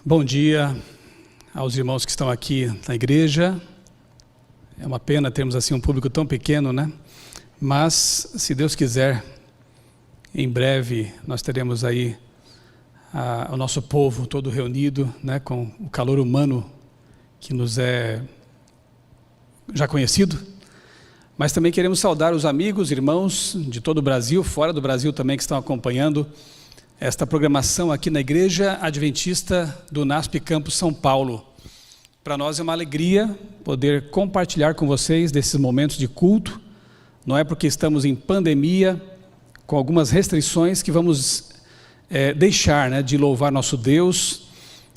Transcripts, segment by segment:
Bom dia aos irmãos que estão aqui na igreja. É uma pena termos assim um público tão pequeno, né? Mas, se Deus quiser, em breve nós teremos aí o nosso povo todo reunido, né? Com o calor humano que nos é já conhecido. Mas também queremos saudar os amigos, irmãos de todo o Brasil, fora do Brasil também, que estão acompanhando esta programação aqui na Igreja Adventista do NASP Campus São Paulo. Para nós é uma alegria poder compartilhar com vocês desses momentos de culto. Não é porque estamos em pandemia, com algumas restrições, que vamos deixar, né, de louvar nosso Deus,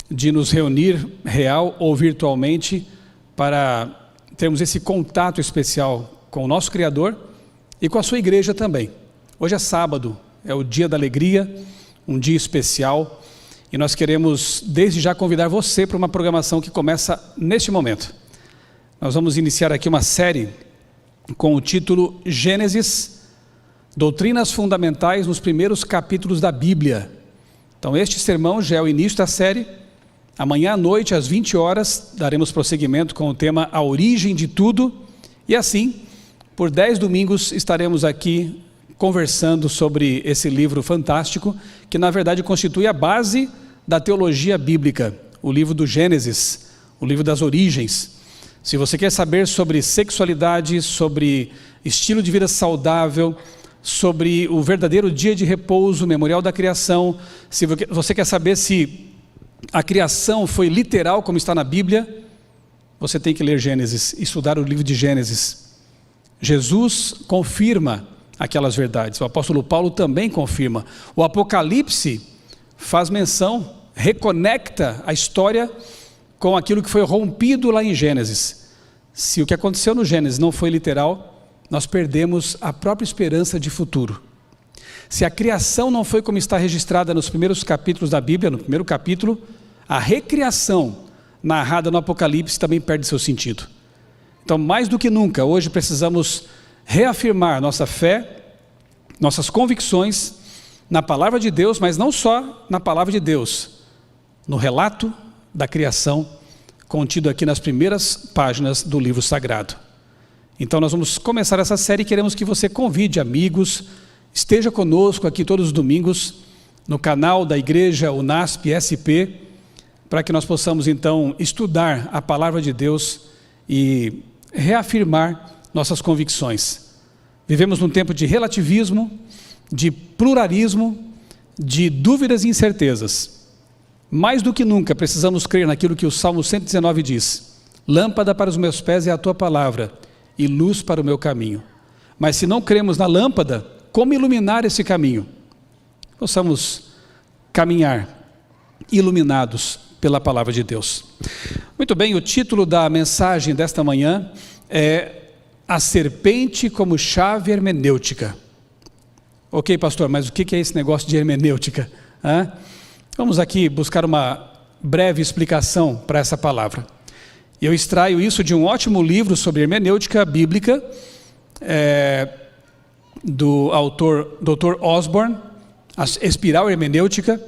de nos reunir real ou virtualmente, para termos esse contato especial com o nosso Criador e com a sua igreja também. Hoje é sábado, é o dia da alegria, um dia especial, e nós queremos desde já convidar você para uma programação que começa neste momento. Nós vamos iniciar aqui uma série com o título Gênesis, Doutrinas Fundamentais nos primeiros capítulos da Bíblia. Então este sermão já é o início da série. Amanhã à noite, às 20 horas, daremos prosseguimento com o tema A Origem de Tudo, e assim, por 10 domingos estaremos aqui conversando sobre esse livro fantástico, que na verdade constitui a base da teologia bíblica, o livro do Gênesis, o livro das origens. Se você quer saber sobre sexualidade, sobre estilo de vida saudável, sobre o verdadeiro dia de repouso, memorial da criação, se você quer saber se a criação foi literal como está na Bíblia, você tem que ler Gênesis, estudar o livro de Gênesis. Jesus confirma aquelas verdades, o apóstolo Paulo também confirma. O Apocalipse faz menção, reconecta a história com aquilo que foi rompido lá em Gênesis. Se o que aconteceu no Gênesis não foi literal, nós perdemos a própria esperança de futuro. Se a criação não foi como está registrada nos primeiros capítulos da Bíblia, no primeiro capítulo, a recriação narrada no Apocalipse também perde seu sentido. Então, mais do que nunca, hoje precisamos reafirmar nossa fé, nossas convicções na palavra de Deus, mas não só na palavra de Deus, no relato da criação contido aqui nas primeiras páginas do livro sagrado. Então nós vamos começar essa série e queremos que você convide amigos, esteja conosco aqui todos os domingos no canal da igreja, o NASP SP, para que nós possamos então estudar a palavra de Deus e reafirmar nossas convicções. Vivemos num tempo de relativismo, de pluralismo, de dúvidas e incertezas. Mais do que nunca precisamos crer naquilo que o Salmo 119 diz: lâmpada para os meus pés é a tua palavra e luz para o meu caminho. Mas se não cremos na lâmpada, como iluminar esse caminho? Possamos caminhar iluminados pela palavra de Deus. Muito bem, o título da mensagem desta manhã é A Serpente como Chave Hermenêutica. Ok, pastor, mas o que é esse negócio de hermenêutica? Vamos aqui buscar uma breve explicação para essa palavra. Eu extraio isso de um ótimo livro sobre hermenêutica bíblica, do autor Dr. Osborne, A Espiral Hermenêutica,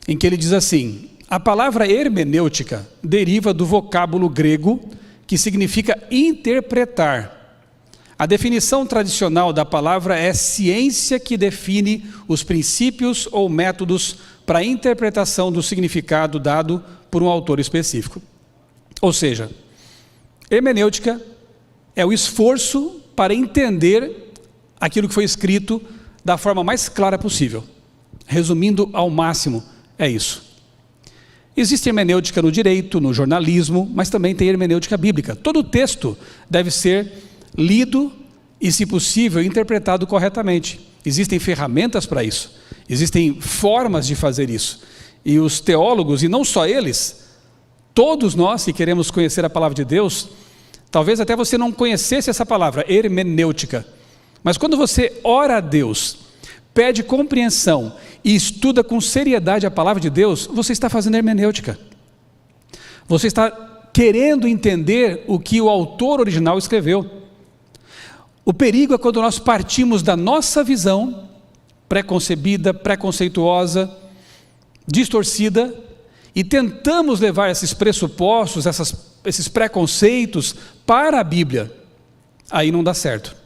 em que ele diz assim: a palavra hermenêutica deriva do vocábulo grego que significa interpretar. A definição tradicional da palavra é ciência que define os princípios ou métodos para a interpretação do significado dado por um autor específico. Ou seja, hermenêutica é o esforço para entender aquilo que foi escrito da forma mais clara possível. Resumindo ao máximo, é isso. Existe hermenêutica no direito, no jornalismo, mas também tem hermenêutica bíblica. Todo texto deve ser lido e, se possível, interpretado corretamente. Existem ferramentas para isso, existem formas de fazer isso. E os teólogos, e não só eles, todos nós que queremos conhecer a palavra de Deus, talvez até você não conhecesse essa palavra, hermenêutica, mas quando você ora a Deus, pede compreensão e estuda com seriedade a palavra de Deus, você está fazendo hermenêutica. Você está querendo entender o que o autor original escreveu. O perigo é quando nós partimos da nossa visão preconcebida, preconceituosa, distorcida, e tentamos levar esses pressupostos, esses preconceitos para a Bíblia, aí não dá certo.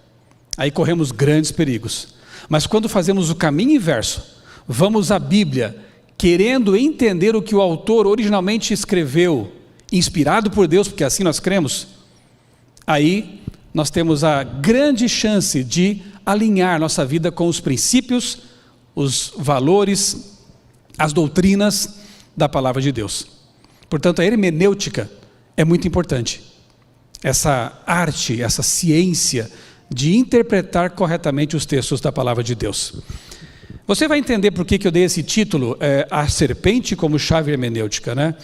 Aí corremos grandes perigos. Mas quando fazemos o caminho inverso, vamos à Bíblia, querendo entender o que o autor originalmente escreveu, inspirado por Deus, porque assim nós cremos, aí nós temos a grande chance de alinhar nossa vida com os princípios, os valores, as doutrinas da palavra de Deus. Portanto, a hermenêutica é muito importante. Essa arte, essa ciência de interpretar corretamente os textos da palavra de Deus. Você vai entender por que eu dei esse título, A Serpente como Chave Hermenêutica, né?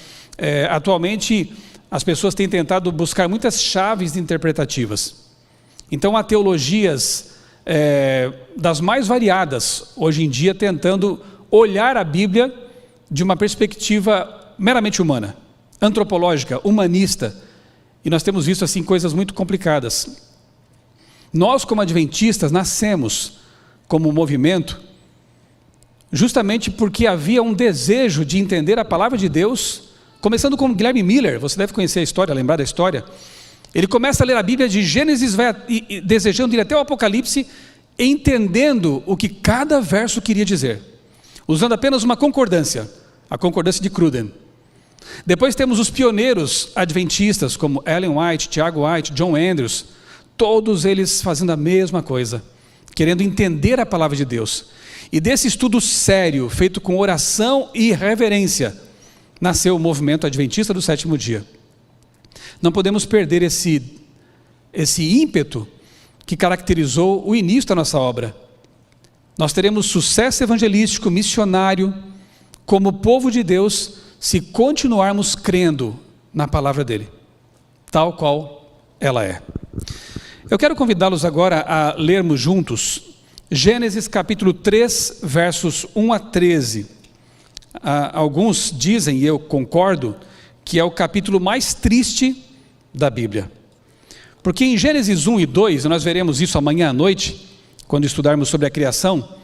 Atualmente, as pessoas têm tentado buscar muitas chaves interpretativas. Então, há teologias das mais variadas, hoje em dia, tentando olhar a Bíblia de uma perspectiva meramente humana, antropológica, humanista. E nós temos visto assim coisas muito complicadas. Nós, como adventistas, nascemos como movimento justamente porque havia um desejo de entender a palavra de Deus, começando com Guilherme Miller. Você deve conhecer a história, lembrar da história. Ele começa a ler a Bíblia de Gênesis, desejando ir até o Apocalipse, entendendo o que cada verso queria dizer, usando apenas uma concordância, a concordância de Cruden. Depois temos os pioneiros adventistas, como Ellen White, Tiago White, John Andrews, todos eles fazendo a mesma coisa, querendo entender a palavra de Deus. E desse estudo sério, feito com oração e reverência, nasceu o movimento adventista do sétimo dia. Não podemos perder esse ímpeto que caracterizou o início da nossa obra. Nós teremos sucesso evangelístico, missionário, como povo de Deus, se continuarmos crendo na palavra dele, tal qual ela é. Eu quero convidá-los agora a lermos juntos Gênesis capítulo 3, versos 1 a 13. Alguns dizem, e eu concordo, que é o capítulo mais triste da Bíblia. Porque em Gênesis 1 e 2, nós veremos isso amanhã à noite, quando estudarmos sobre a criação,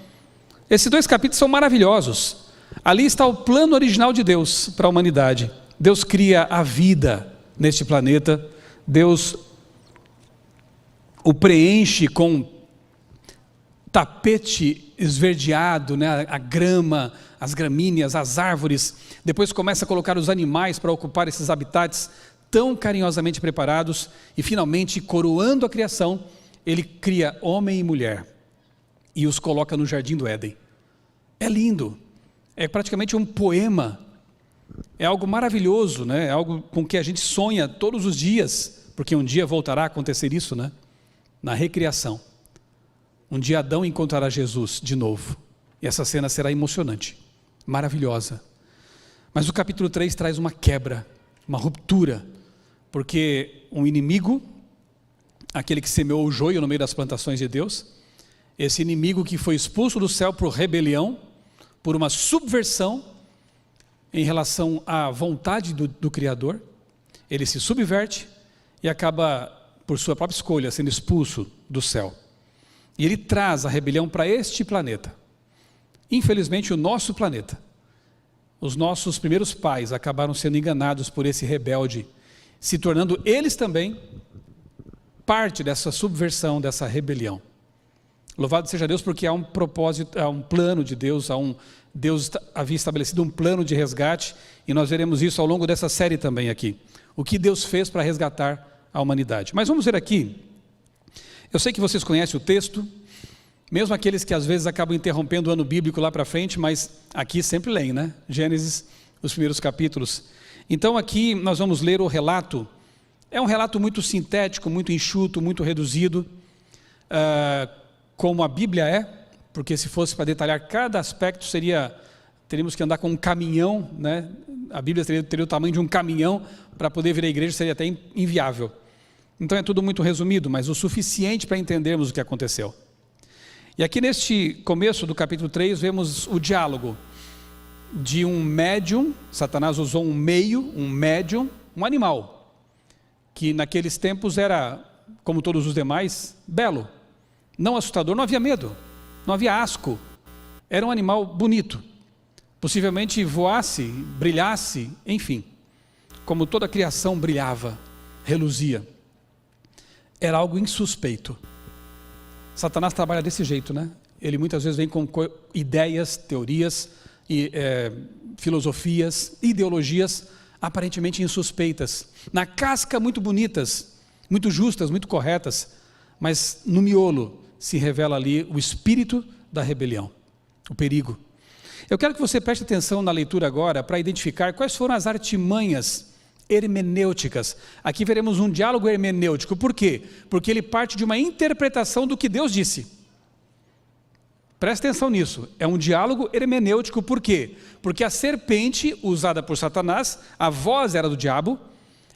esses dois capítulos são maravilhosos. Ali está o plano original de Deus para a humanidade. Deus cria a vida neste planeta, Deus o preenche com tapete esverdeado, né? A grama, as gramíneas, as árvores. Depois começa a colocar os animais para ocupar esses habitats tão carinhosamente preparados. E finalmente, coroando a criação, ele cria homem e mulher e os coloca no jardim do Éden. É lindo, é praticamente um poema, é algo maravilhoso, né? É algo com que a gente sonha todos os dias, porque um dia voltará a acontecer isso, né? Na recriação. Um dia Adão encontrará Jesus de novo. E essa cena será emocionante, maravilhosa. Mas o capítulo 3 traz uma quebra, uma ruptura. Porque um inimigo, aquele que semeou o joio no meio das plantações de Deus, esse inimigo que foi expulso do céu por rebelião, por uma subversão em relação à vontade do Criador, ele se subverte e acaba, por sua própria escolha, sendo expulso do céu. E ele traz a rebelião para este planeta. Infelizmente, o nosso planeta, os nossos primeiros pais acabaram sendo enganados por esse rebelde, se tornando eles também parte dessa subversão, dessa rebelião. Louvado seja Deus, porque há um propósito, há um plano de Deus, Deus havia estabelecido um plano de resgate, e nós veremos isso ao longo dessa série também aqui. O que Deus fez para resgatar a humanidade. Mas vamos ver aqui. Eu sei que vocês conhecem o texto, mesmo aqueles que às vezes acabam interrompendo o ano bíblico lá para frente, mas aqui sempre leem, né? Gênesis, os primeiros capítulos. Então aqui nós vamos ler o relato. É um relato muito sintético, muito enxuto, muito reduzido, como a Bíblia é, porque se fosse para detalhar cada aspecto, teríamos que andar com um caminhão, né? A Bíblia teria o tamanho de um caminhão, para poder vir à igreja seria até inviável. Então é tudo muito resumido, mas o suficiente para entendermos o que aconteceu. E aqui neste começo do capítulo 3, vemos o diálogo de um médium. Satanás usou um médium, um animal, que naqueles tempos era, como todos os demais, belo, não assustador, não havia medo, não havia asco, era um animal bonito. possivelmente voasse, brilhasse, enfim, como toda a criação brilhava, reluzia. Era algo insuspeito. Satanás trabalha desse jeito, né? Ele muitas vezes vem com ideias, teorias, filosofias, ideologias aparentemente insuspeitas, na casca muito bonitas, muito justas, muito corretas, mas no miolo se revela ali o espírito da rebelião, o perigo. Eu quero que você preste atenção na leitura agora para identificar quais foram as artimanhas hermenêuticas. Aqui veremos um diálogo hermenêutico. Por quê? Porque ele parte de uma interpretação do que Deus disse. Preste atenção nisso. É um diálogo hermenêutico. Por quê? Porque a serpente usada por Satanás, a voz era do diabo,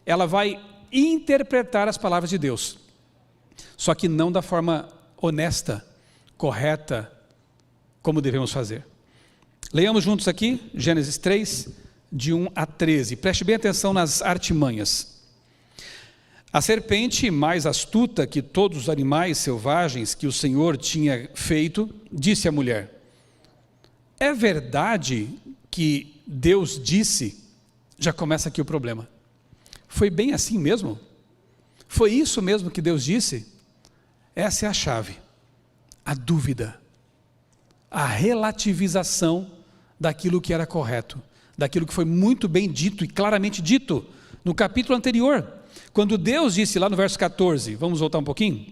ela vai interpretar as palavras de Deus. Só que não da forma honesta, correta, como devemos fazer. Leiamos juntos aqui, Gênesis 3, de 1 a 13. Preste bem atenção nas artimanhas. A serpente, mais astuta que todos os animais selvagens que o Senhor tinha feito, disse à mulher: é verdade que Deus disse? Já começa aqui o problema. Foi bem assim mesmo? Foi isso mesmo que Deus disse? Essa é a chave. A dúvida. A relativização daquilo que era correto. Daquilo que foi muito bem dito e claramente dito no capítulo anterior. Quando Deus disse lá no verso 14, vamos voltar um pouquinho?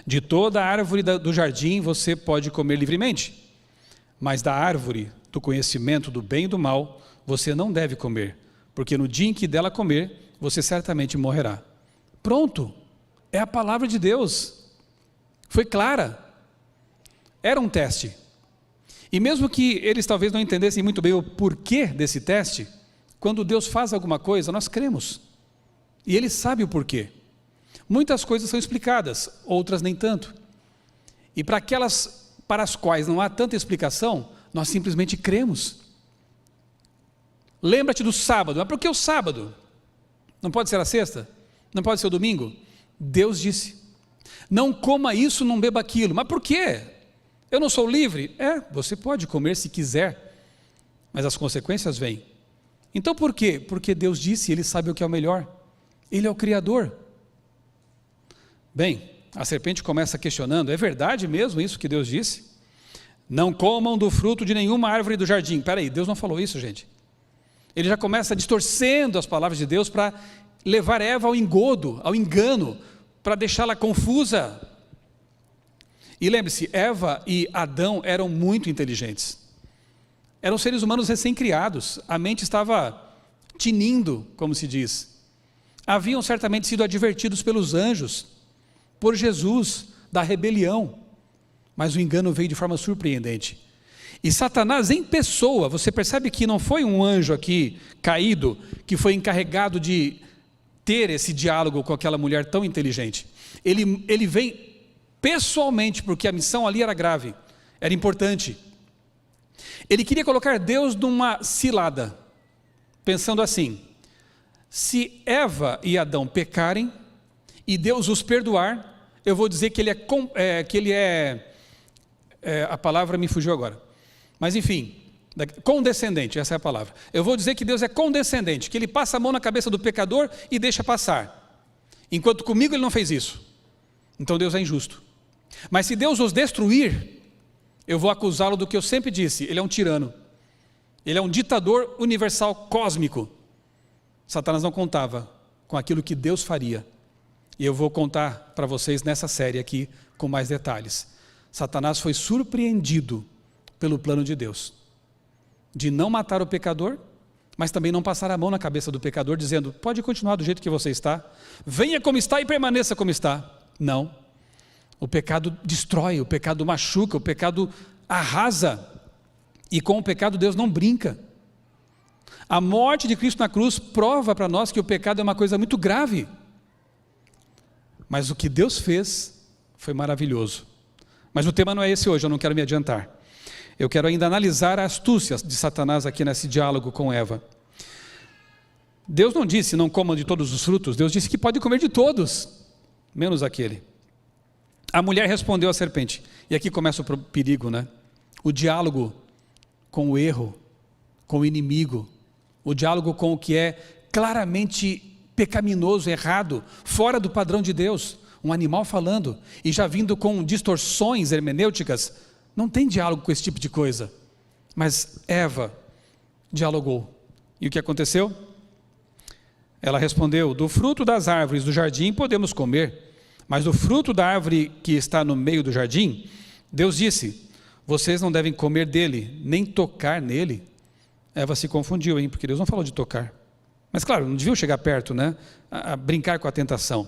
De toda a árvore do jardim você pode comer livremente, mas da árvore do conhecimento do bem e do mal você não deve comer, porque no dia em que dela comer, você certamente morrerá. Pronto, é a palavra de Deus, foi clara, era um teste. E mesmo que eles talvez não entendessem muito bem o porquê desse teste, quando Deus faz alguma coisa, nós cremos. E Ele sabe o porquê. Muitas coisas são explicadas, outras nem tanto. E para aquelas para as quais não há tanta explicação, nós simplesmente cremos. Lembra-te do sábado. Mas por que o sábado? Não pode ser a sexta? Não pode ser o domingo? Deus disse: não coma isso, não beba aquilo. Mas por quê? Eu não sou livre? Você pode comer se quiser, mas as consequências vêm. Então por quê? Porque Deus disse, Ele sabe o que é o melhor. Ele é o Criador. Bem, a serpente começa questionando: é verdade mesmo isso que Deus disse? Não comam do fruto de nenhuma árvore do jardim. Espera aí, Deus não falou isso, gente. Ele já começa distorcendo as palavras de Deus para levar Eva ao engodo, ao engano, para deixá-la confusa. E lembre-se, Eva e Adão eram muito inteligentes. Eram seres humanos recém-criados. A mente estava tinindo, como se diz. Haviam certamente sido advertidos pelos anjos, por Jesus, da rebelião. Mas o engano veio de forma surpreendente. E Satanás em pessoa, você percebe que não foi um anjo aqui caído, que foi encarregado de ter esse diálogo com aquela mulher tão inteligente. Ele vem pessoalmente, porque a missão ali era grave, era importante. Ele queria colocar Deus numa cilada, pensando assim: se Eva e Adão pecarem, e Deus os perdoar, eu vou dizer que ele é a palavra me fugiu agora, mas enfim, condescendente, essa é a palavra. Eu vou dizer que Deus é condescendente, que Ele passa a mão na cabeça do pecador e deixa passar, enquanto comigo Ele não fez isso. Então Deus é injusto. Mas se Deus os destruir, eu vou acusá-lo do que eu sempre disse: ele é um tirano, ele é um ditador universal cósmico. Satanás não contava com aquilo que Deus faria, e eu vou contar para vocês nessa série aqui com mais detalhes. Satanás foi surpreendido pelo plano de Deus, de não matar o pecador, mas também não passar a mão na cabeça do pecador, dizendo: pode continuar do jeito que você está, venha como está e permaneça como está. Não. O pecado destrói, o pecado machuca, o pecado arrasa, e com o pecado Deus não brinca. A morte de Cristo na cruz prova para nós que o pecado é uma coisa muito grave, mas o que Deus fez foi maravilhoso. Mas o tema não é esse hoje, eu não quero me adiantar. Eu quero ainda analisar a astúcia de Satanás aqui nesse diálogo com Eva. Deus não disse: não comam de todos os frutos. Deus disse que pode comer de todos, menos aquele. A mulher respondeu à serpente, e aqui começa o perigo, né? O diálogo com o erro com o inimigo, o diálogo com o que é claramente pecaminoso, errado, fora do padrão de Deus, um animal falando, e já vindo com distorções hermenêuticas. Não tem diálogo com esse tipo de coisa. Mas Eva dialogou. E o que aconteceu? Ela respondeu: do fruto das árvores do jardim podemos comer, mas do fruto da árvore que está no meio do jardim, Deus disse: vocês não devem comer dele, nem tocar nele. Eva se confundiu, porque Deus não falou de tocar. Mas claro, não deviam chegar perto, né? A brincar com a tentação.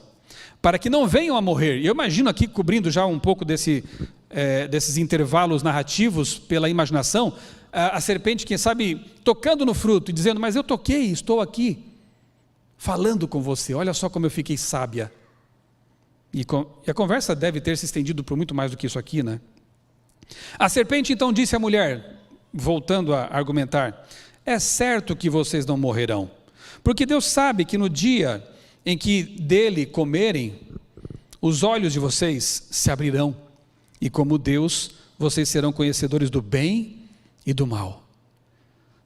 Para que não venham a morrer. E eu imagino aqui, cobrindo já um pouco desses intervalos narrativos pela imaginação, a serpente, quem sabe, tocando no fruto e dizendo: mas eu toquei, estou aqui, falando com você, olha só como eu fiquei sábia. E a conversa deve ter se estendido por muito mais do que isso aqui, né? A serpente então disse à mulher, voltando a argumentar: é certo que vocês não morrerão, porque Deus sabe que no dia em que dele comerem, os olhos de vocês se abrirão, e como Deus, vocês serão conhecedores do bem e do mal.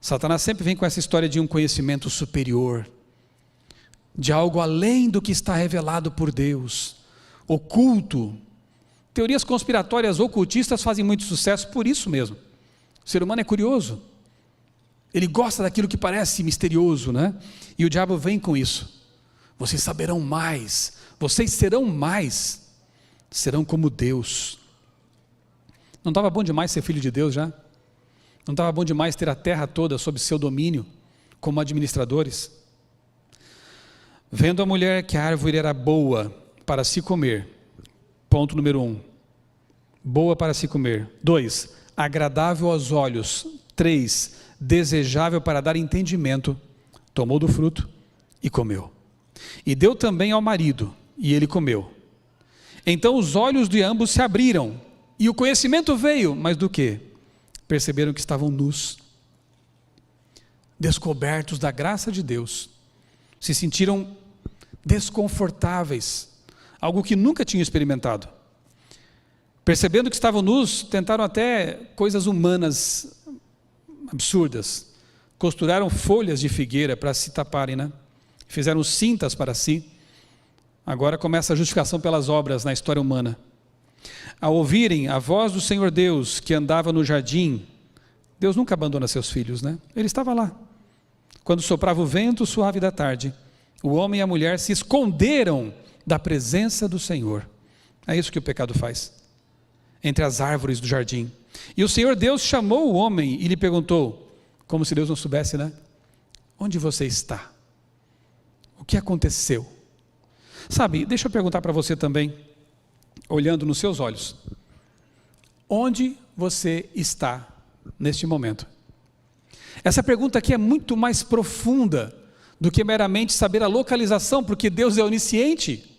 Satanás sempre vem com essa história de um conhecimento superior, de algo além do que está revelado por Deus, oculto. Teorias conspiratórias ocultistas fazem muito sucesso por isso mesmo. O ser humano é curioso, ele gosta daquilo que parece misterioso, né? E o diabo vem com isso: vocês saberão mais, vocês serão mais, serão como Deus. Não estava bom demais ser filho de Deus já? Não estava bom demais ter a terra toda sob seu domínio, como administradores? Vendo a mulher que a árvore era boa para se comer, ponto número 1, boa para se comer. 2, agradável aos olhos. 3, desejável para dar entendimento, tomou do fruto e comeu. E deu também ao marido, e ele comeu. Então os olhos de ambos se abriram, e o conhecimento veio, mas do quê? Perceberam que estavam nus, descobertos da graça de Deus, se sentiram desconfortáveis, algo que nunca tinham experimentado. Percebendo que estavam nus, tentaram até coisas humanas absurdas, costuraram folhas de figueira para se taparem, né? Fizeram cintas para si. Agora começa a justificação pelas obras na história humana. Ao ouvirem a voz do Senhor Deus que andava no jardim, Deus nunca abandona seus filhos, né? Ele estava lá. Quando soprava o vento suave da tarde, o homem e a mulher se esconderam da presença do Senhor. É isso que o pecado faz, entre as árvores do jardim. E o Senhor Deus chamou o homem e lhe perguntou, como se Deus não soubesse, né? Onde você está? O que aconteceu? Sabe, deixa eu perguntar para você também, olhando nos seus olhos: onde você está neste momento? Essa pergunta aqui é muito mais profunda do que meramente saber a localização, porque Deus é onisciente.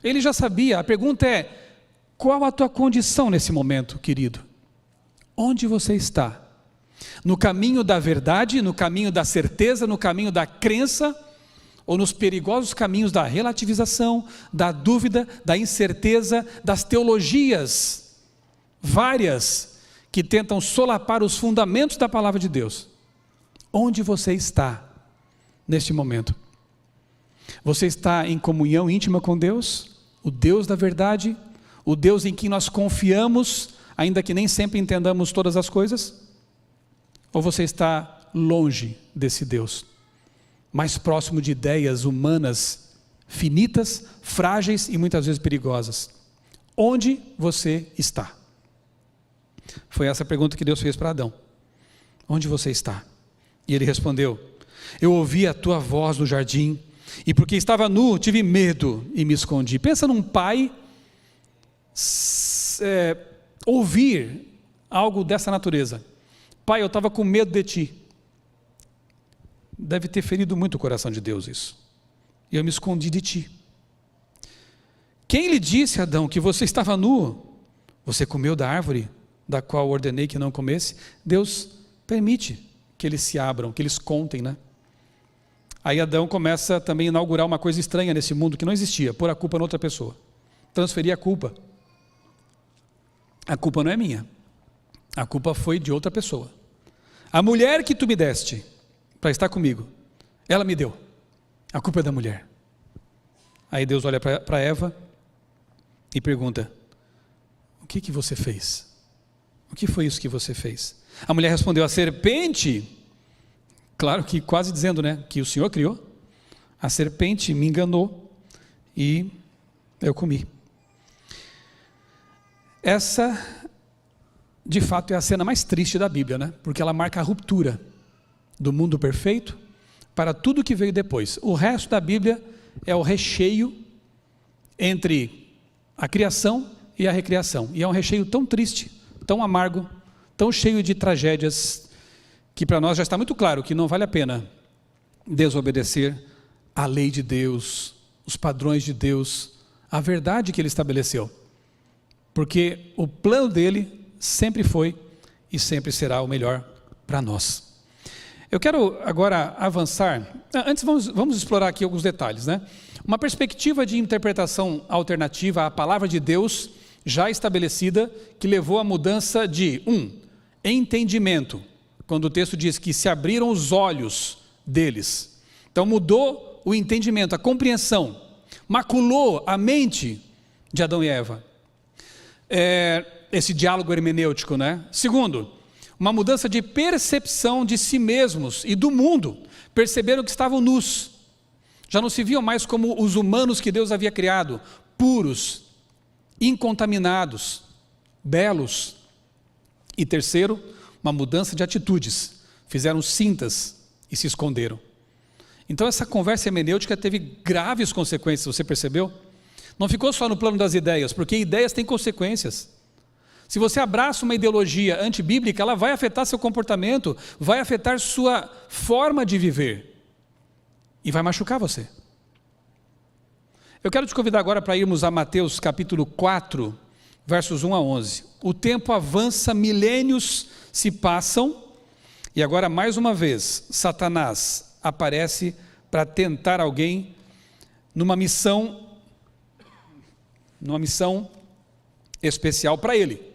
Ele já sabia. A pergunta é: qual a tua condição nesse momento, querido? Onde você está? No caminho da verdade, no caminho da certeza, no caminho da crença, ou nos perigosos caminhos da relativização, da dúvida, da incerteza, das teologias várias que tentam solapar os fundamentos da palavra de Deus? Onde você está neste momento? Você está em comunhão íntima com Deus, o Deus da verdade, o Deus em quem nós confiamos, ainda que nem sempre entendamos todas as coisas? Ou você está longe desse Deus, mais próximo de ideias humanas finitas, frágeis e muitas vezes perigosas? Onde você está? Foi essa a pergunta que Deus fez para Adão. Onde você está? E ele respondeu: eu ouvi a tua voz no jardim, e porque estava nu, tive medo e me escondi. Pensa num pai ouvir algo dessa natureza. Pai, eu estava com medo de ti. Deve ter ferido muito o coração de Deus isso. E eu me escondi de ti. Quem lhe disse, Adão, que você estava nu? Você comeu da árvore da qual ordenei que não comesse? Deus permite que eles se abram, que eles contem, né? Aí Adão começa também a inaugurar uma coisa estranha nesse mundo que não existia: pôr a culpa em outra pessoa, transferir a culpa. A culpa não é minha, a culpa foi de outra pessoa. A mulher que tu me deste para estar comigo, ela me deu. A culpa é da mulher. Aí Deus olha para Eva e pergunta: o que você fez? O que foi isso que você fez? A mulher respondeu: a serpente, claro que quase dizendo, né, que o Senhor criou, a serpente me enganou e eu comi. Essa, de fato, é a cena mais triste da Bíblia, né? Porque ela marca a ruptura do mundo perfeito para tudo que veio depois. O resto da Bíblia é o recheio entre a criação e a recriação. E é um recheio tão triste, tão amargo, tão cheio de tragédias, que para nós já está muito claro que não vale a pena desobedecer a lei de Deus, os padrões de Deus, a verdade que Ele estabeleceu. Porque o plano dele sempre foi e sempre será o melhor para nós. Eu quero agora avançar. Antes vamos explorar aqui alguns detalhes, né? Uma perspectiva de interpretação alternativa à palavra de Deus já estabelecida, que levou à mudança de entendimento, quando o texto diz que se abriram os olhos deles. Então mudou o entendimento, a compreensão, maculou a mente de Adão e Eva. Esse diálogo hermenêutico, né? Segundo, uma mudança de percepção de si mesmos e do mundo. Perceberam que estavam nus. Já não se viam mais como os humanos que Deus havia criado, puros, incontaminados, belos. E terceiro, uma mudança de atitudes. Fizeram cintas e se esconderam. Então essa conversa hermenêutica teve graves consequências, você percebeu? Não ficou só no plano das ideias, porque ideias têm consequências. Se você abraça uma ideologia antibíblica, ela vai afetar seu comportamento, vai afetar sua forma de viver e vai machucar você. Eu quero te convidar agora para irmos a Mateus capítulo 4, versos 1 a 11. O tempo avança, milênios se passam e agora mais uma vez Satanás aparece para tentar alguém numa missão especial para ele.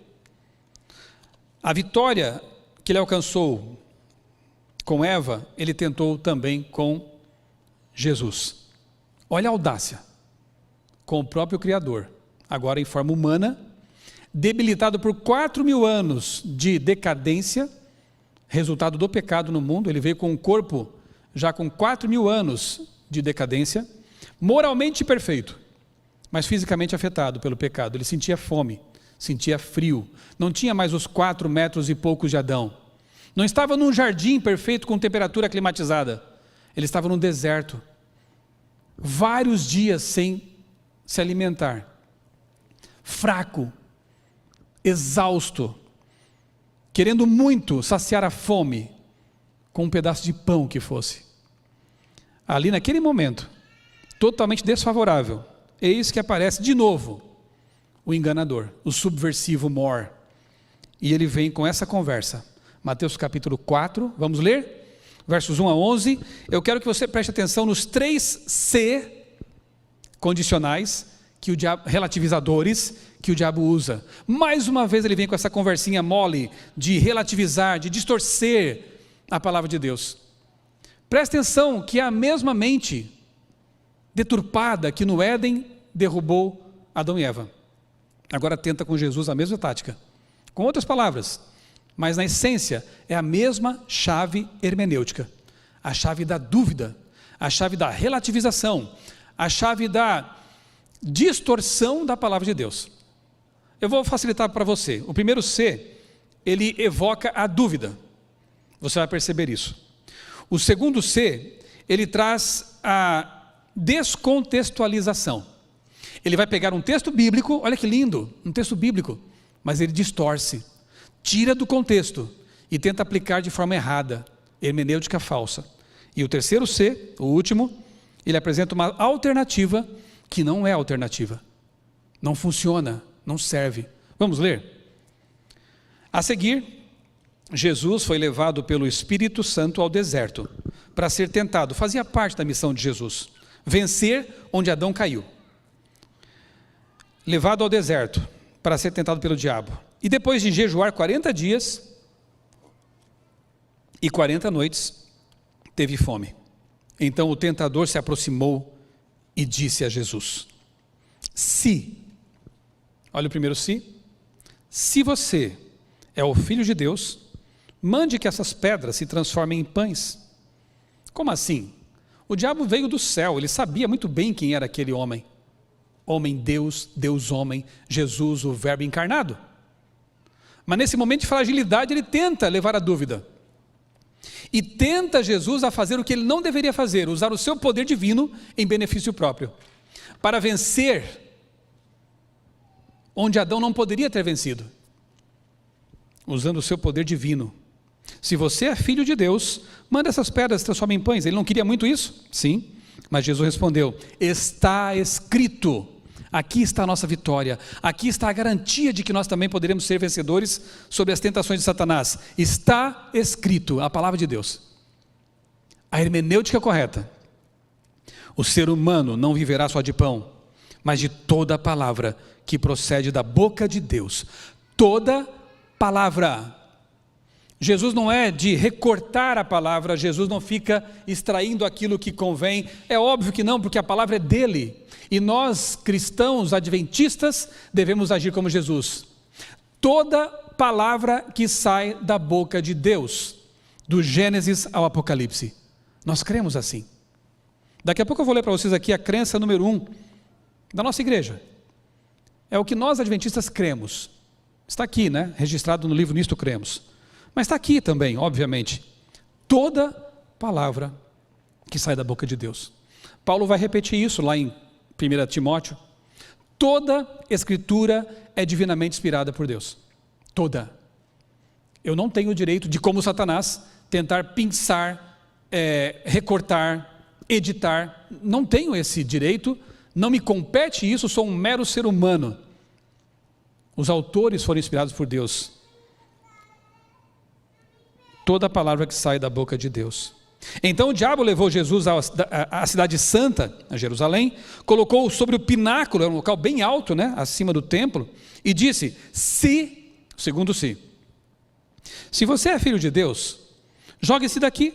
A vitória que ele alcançou com Eva, ele tentou também com Jesus. Olha a audácia, com o próprio Criador, agora em forma humana, debilitado por 4.000 anos de decadência, resultado do pecado no mundo. Ele veio com um corpo já com 4.000 anos de decadência, moralmente perfeito, mas fisicamente afetado pelo pecado. Ele sentia fome, sentia frio, não tinha mais os 4 metros e poucos de Adão, não estava num jardim perfeito com temperatura climatizada, ele estava num deserto, vários dias sem se alimentar, fraco, exausto, querendo muito saciar a fome com um pedaço de pão que fosse. Ali naquele momento, totalmente desfavorável, eis que aparece de novo o enganador, o subversivo Mor. E ele vem com essa conversa. Mateus capítulo 4, vamos ler? Versos 1 a 11. Eu quero que você preste atenção nos 3 C condicionais, que o diabo, relativizadores, que o diabo usa. Mais uma vez ele vem com essa conversinha mole de relativizar, de distorcer a palavra de Deus. Preste atenção que é a mesma mente deturpada que no Éden derrubou Adão e Eva. Agora tenta com Jesus a mesma tática, com outras palavras, mas na essência é a mesma chave hermenêutica, a chave da dúvida, a chave da relativização, a chave da distorção da palavra de Deus. Eu vou facilitar para você. O primeiro C, ele evoca a dúvida, você vai perceber isso. O segundo C, ele traz a descontextualização. Ele vai pegar um texto bíblico, olha que lindo, um texto bíblico, mas ele distorce, tira do contexto e tenta aplicar de forma errada, hermenêutica falsa. E o terceiro C, o último, ele apresenta uma alternativa que não é alternativa, não funciona, não serve. Vamos ler? A seguir, Jesus foi levado pelo Espírito Santo ao deserto para ser tentado, fazia parte da missão de Jesus, vencer onde Adão caiu. Levado ao deserto para ser tentado pelo diabo. E depois de jejuar 40 dias, e 40 noites teve fome. Então o tentador se aproximou e disse a Jesus: se, olha o primeiro se você é o Filho de Deus, mande que essas pedras se transformem em pães. Como assim? O diabo veio do céu, ele sabia muito bem quem era aquele homem. Homem Deus, Deus homem, Jesus, o verbo encarnado. Mas nesse momento de fragilidade ele tenta levar a dúvida. E tenta Jesus a fazer o que ele não deveria fazer, usar o seu poder divino em benefício próprio, para vencer onde Adão não poderia ter vencido, usando o seu poder divino. Se você é filho de Deus, manda essas pedras se transformem em pães. Ele não queria muito isso? Sim, mas Jesus respondeu: está escrito. Aqui está a nossa vitória, aqui está a garantia de que nós também poderemos ser vencedores sobre as tentações de Satanás. Está escrito, a palavra de Deus. A hermenêutica correta: o ser humano não viverá só de pão, mas de toda palavra que procede da boca de Deus. Toda palavra. Jesus não é de recortar a palavra, Jesus não fica extraindo aquilo que convém. É óbvio que não, porque a palavra é dele. E nós, cristãos adventistas, devemos agir como Jesus. Toda palavra que sai da boca de Deus, do Gênesis ao Apocalipse. Nós cremos assim. Daqui a pouco eu vou ler para vocês aqui a crença número 1 da nossa igreja. É o que nós adventistas cremos. Está aqui, né? Registrado no livro Nisto Cremos. Mas está aqui também, obviamente. Toda palavra que sai da boca de Deus. Paulo vai repetir isso lá em 1 Timóteo. Toda escritura é divinamente inspirada por Deus. Toda. Eu não tenho o direito de, como Satanás, tentar pinçar, recortar, editar. Não tenho esse direito, não me compete isso, sou um mero ser humano. Os autores foram inspirados por Deus. Toda palavra que sai da boca de Deus. Então o diabo levou Jesus à cidade santa, a Jerusalém, colocou-o sobre o pináculo, é um local bem alto, né, acima do templo, e disse: segundo se você é filho de Deus, jogue-se daqui,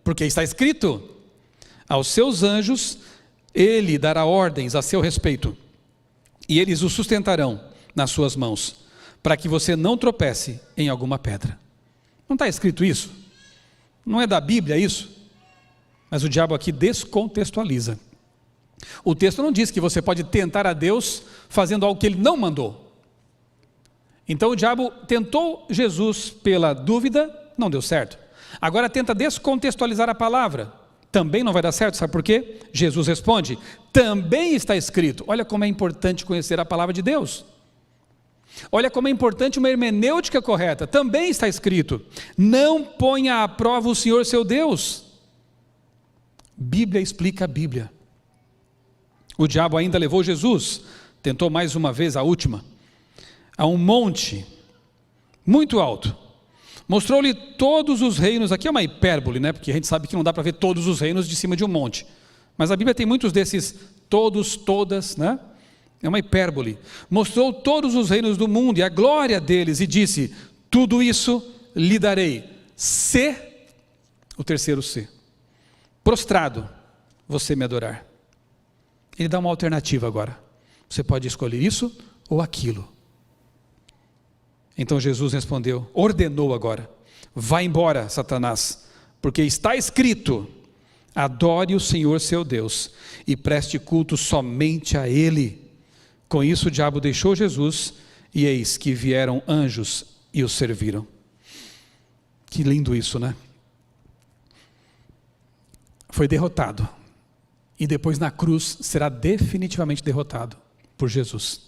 porque está escrito: aos seus anjos ele dará ordens a seu respeito, e eles o sustentarão nas suas mãos, para que você não tropece em alguma pedra. Não está escrito isso? Não é da Bíblia isso? Mas o diabo aqui descontextualiza. O texto não diz que você pode tentar a Deus fazendo algo que ele não mandou. Então o diabo tentou Jesus pela dúvida, não deu certo. Agora tenta descontextualizar a palavra, também não vai dar certo, sabe por quê? Jesus responde: também está escrito. Olha como é importante conhecer a palavra de Deus. Olha como é importante uma hermenêutica correta. Também está escrito: não ponha à prova o Senhor seu Deus. Bíblia explica a Bíblia. O diabo ainda levou Jesus, tentou mais uma vez, a última, a um monte muito alto. Mostrou-lhe todos os reinos. Aqui é uma hipérbole, né? Porque a gente sabe que não dá para ver todos os reinos de cima de um monte. Mas a Bíblia tem muitos desses todos, todas, né? É uma hipérbole. Mostrou todos os reinos do mundo e a glória deles, e disse: tudo isso lhe darei, se, o terceiro se, prostrado, você me adorar. Ele dá uma alternativa agora. Você pode escolher isso ou aquilo. Então Jesus respondeu, ordenou agora: vá embora, Satanás, porque está escrito: adore o Senhor seu Deus e preste culto somente a Ele. Com isso o diabo deixou Jesus, e eis que vieram anjos e o serviram. Que lindo isso, né? Foi derrotado, e depois na cruz será definitivamente derrotado por Jesus.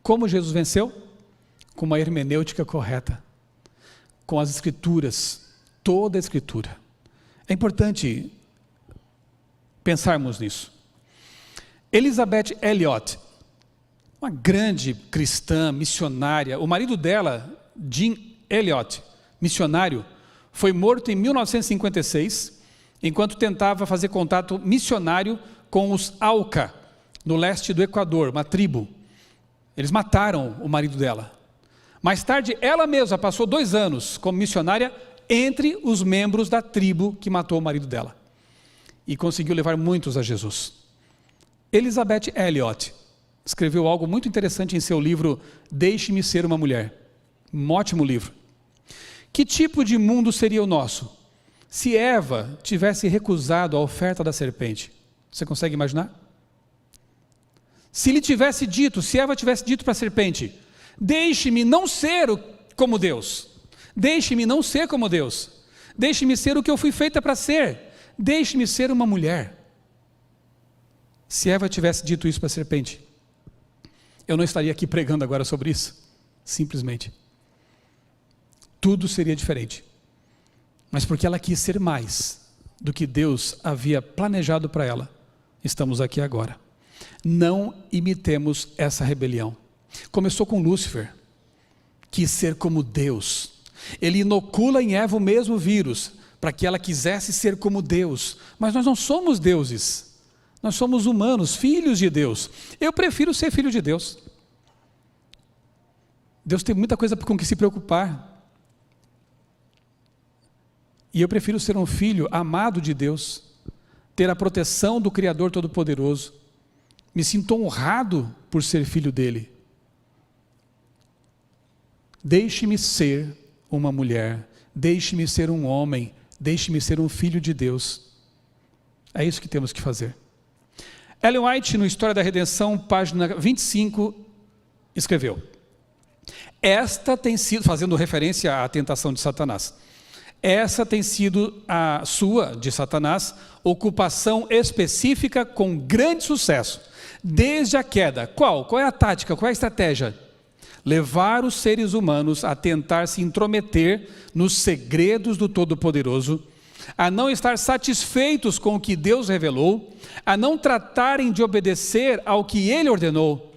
Como Jesus venceu? Com uma hermenêutica correta, com as escrituras, toda a escritura. É importante pensarmos nisso. Elizabeth Elliot, uma grande cristã, missionária, o marido dela, Jim Elliot, missionário, foi morto em 1956, enquanto tentava fazer contato missionário com os Auca, no leste do Equador, uma tribo. Eles mataram o marido dela. Mais tarde, ela mesma passou 2 anos como missionária entre os membros da tribo que matou o marido dela. E conseguiu levar muitos a Jesus. Elisabeth Elliot escreveu algo muito interessante em seu livro Deixe-me Ser uma Mulher. Um ótimo livro. Que tipo de mundo seria o nosso se Eva tivesse recusado a oferta da serpente? Você consegue imaginar? Se Eva tivesse dito para a serpente: deixe-me não ser como Deus, deixe-me não ser como Deus, deixe-me ser o que eu fui feita para ser, deixe-me ser uma mulher. Se Eva tivesse dito isso para a serpente, eu não estaria aqui pregando agora sobre isso, simplesmente. Tudo seria diferente. Mas porque ela quis ser mais do que Deus havia planejado para ela, estamos aqui agora. Não imitemos essa rebelião. Começou com Lúcifer, quis ser como Deus. Ele inocula em Eva o mesmo vírus, para que ela quisesse ser como Deus. Mas nós não somos deuses, nós somos humanos, filhos de Deus. Eu prefiro ser filho de Deus. Deus tem muita coisa com que se preocupar. E eu prefiro ser um filho amado de Deus, ter a proteção do Criador Todo-Poderoso. Me sinto honrado por ser filho dele. Deixe-me ser uma mulher, deixe-me ser um homem, deixe-me ser um filho de Deus. É isso que temos que fazer. Ellen White, no História da Redenção, página 25, escreveu: esta tem sido, fazendo referência à tentação de Satanás, essa tem sido a sua, de Satanás, ocupação específica com grande sucesso, desde a queda. Qual é a tática, qual é a estratégia? Levar os seres humanos a tentar se intrometer nos segredos do Todo-Poderoso, a não estar satisfeitos com o que Deus revelou, a não tratarem de obedecer ao que Ele ordenou.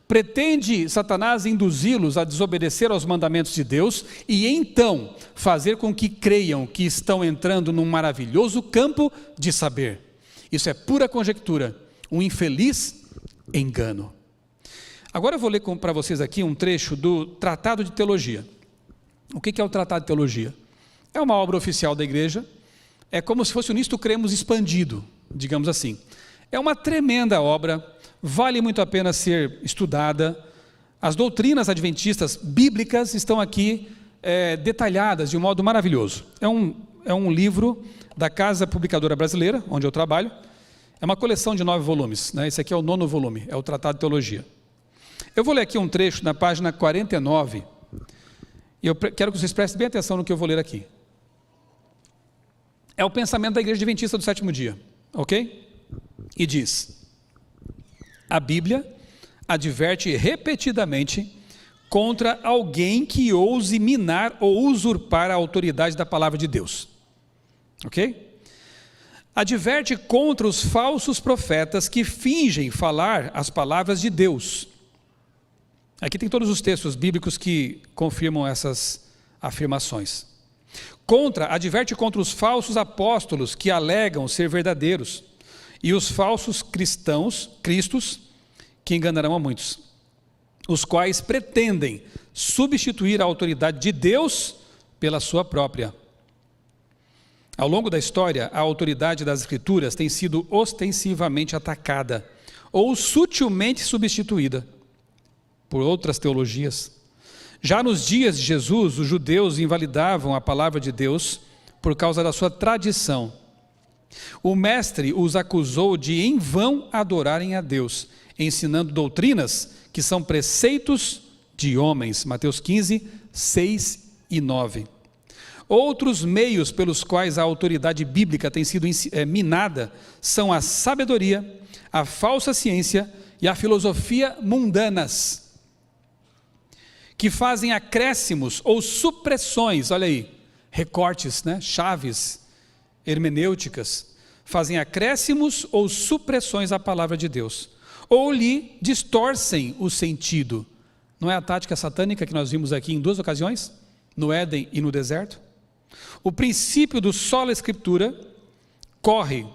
Pretende Satanás induzi-los a desobedecer aos mandamentos de Deus e então fazer com que creiam que estão entrando num maravilhoso campo de saber. Isso é pura conjectura, um infeliz engano. Agora eu vou ler para vocês aqui um trecho do Tratado de Teologia. O que é o Tratado de Teologia? É uma obra oficial da igreja, é como se fosse o Nisto Cremos expandido, digamos assim. É uma tremenda obra, vale muito a pena ser estudada. As doutrinas adventistas bíblicas estão aqui detalhadas de um modo maravilhoso. É um livro da Casa Publicadora Brasileira, onde eu trabalho. É uma coleção de 9 volumes, né? Esse aqui é o 9º volume, é o Tratado de Teologia. Eu vou ler aqui um trecho na página 49, e eu quero que vocês prestem bem atenção no que eu vou ler aqui. É o pensamento da Igreja Adventista do Sétimo Dia, ok? E diz: a Bíblia adverte repetidamente contra alguém que ouse minar ou usurpar a autoridade da palavra de Deus, ok? Adverte contra os falsos profetas que fingem falar as palavras de Deus. Aqui tem todos os textos bíblicos que confirmam essas afirmações. Adverte contra os falsos apóstolos que alegam ser verdadeiros e os falsos cristos que enganarão a muitos, os quais pretendem substituir a autoridade de Deus pela sua própria. Ao longo da história, a autoridade das Escrituras tem sido ostensivamente atacada ou sutilmente substituída por outras teologias. Já nos dias de Jesus, os judeus invalidavam a palavra de Deus por causa da sua tradição. O mestre os acusou de em vão adorarem a Deus, ensinando doutrinas que são preceitos de homens. Mateus 15, 6 e 9. Outros meios pelos quais a autoridade bíblica tem sido minada são a sabedoria, a falsa ciência e a filosofia mundanas, que fazem acréscimos ou supressões, olha aí, recortes, né? Chaves hermenêuticas, fazem acréscimos ou supressões à palavra de Deus, ou lhe distorcem o sentido. Não é a tática satânica que nós vimos aqui em 2 ocasiões, no Éden e no deserto? O princípio do sola escritura corre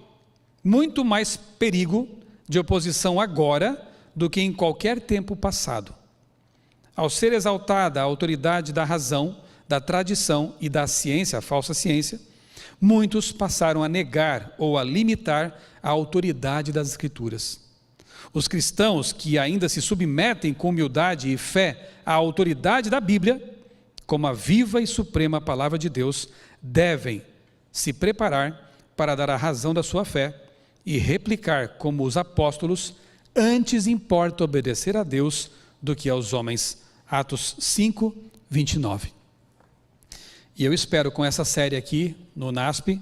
muito mais perigo de oposição agora do que em qualquer tempo passado. Ao ser exaltada a autoridade da razão, da tradição e da ciência, a falsa ciência, muitos passaram a negar ou a limitar a autoridade das Escrituras. Os cristãos que ainda se submetem com humildade e fé à autoridade da Bíblia, como a viva e suprema palavra de Deus, devem se preparar para dar a razão da sua fé e replicar como os apóstolos: antes importa obedecer a Deus do que aos homens. Atos 5, 29. E eu espero com essa série aqui no NASP,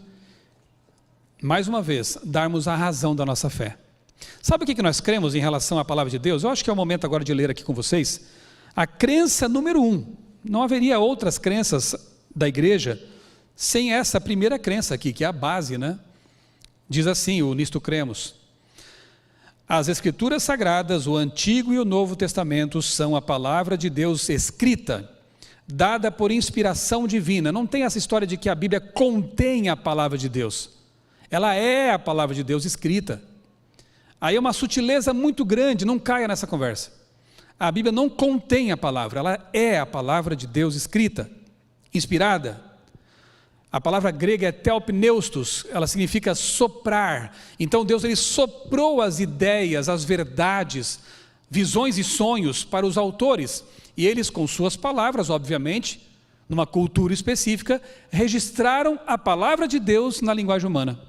mais uma vez, darmos a razão da nossa fé. Sabe o que nós cremos em relação à palavra de Deus? Eu acho que é o momento agora de ler aqui com vocês. A crença número 1. Não haveria outras crenças da igreja sem essa primeira crença aqui, que é a base, né? Diz assim, o Nisto Cremos: as Escrituras Sagradas, o Antigo e o Novo Testamento, são a palavra de Deus escrita, dada por inspiração divina. Não tem essa história de que a Bíblia contém a palavra de Deus. Ela é a palavra de Deus escrita. Aí é uma sutileza muito grande, não caia nessa conversa. A Bíblia não contém a palavra, ela é a palavra de Deus escrita, inspirada. A palavra grega é theopneustos, ela significa soprar. Então Deus, ele soprou as ideias, as verdades, visões e sonhos para os autores. E eles, com suas palavras, obviamente, numa cultura específica, registraram a palavra de Deus na linguagem humana.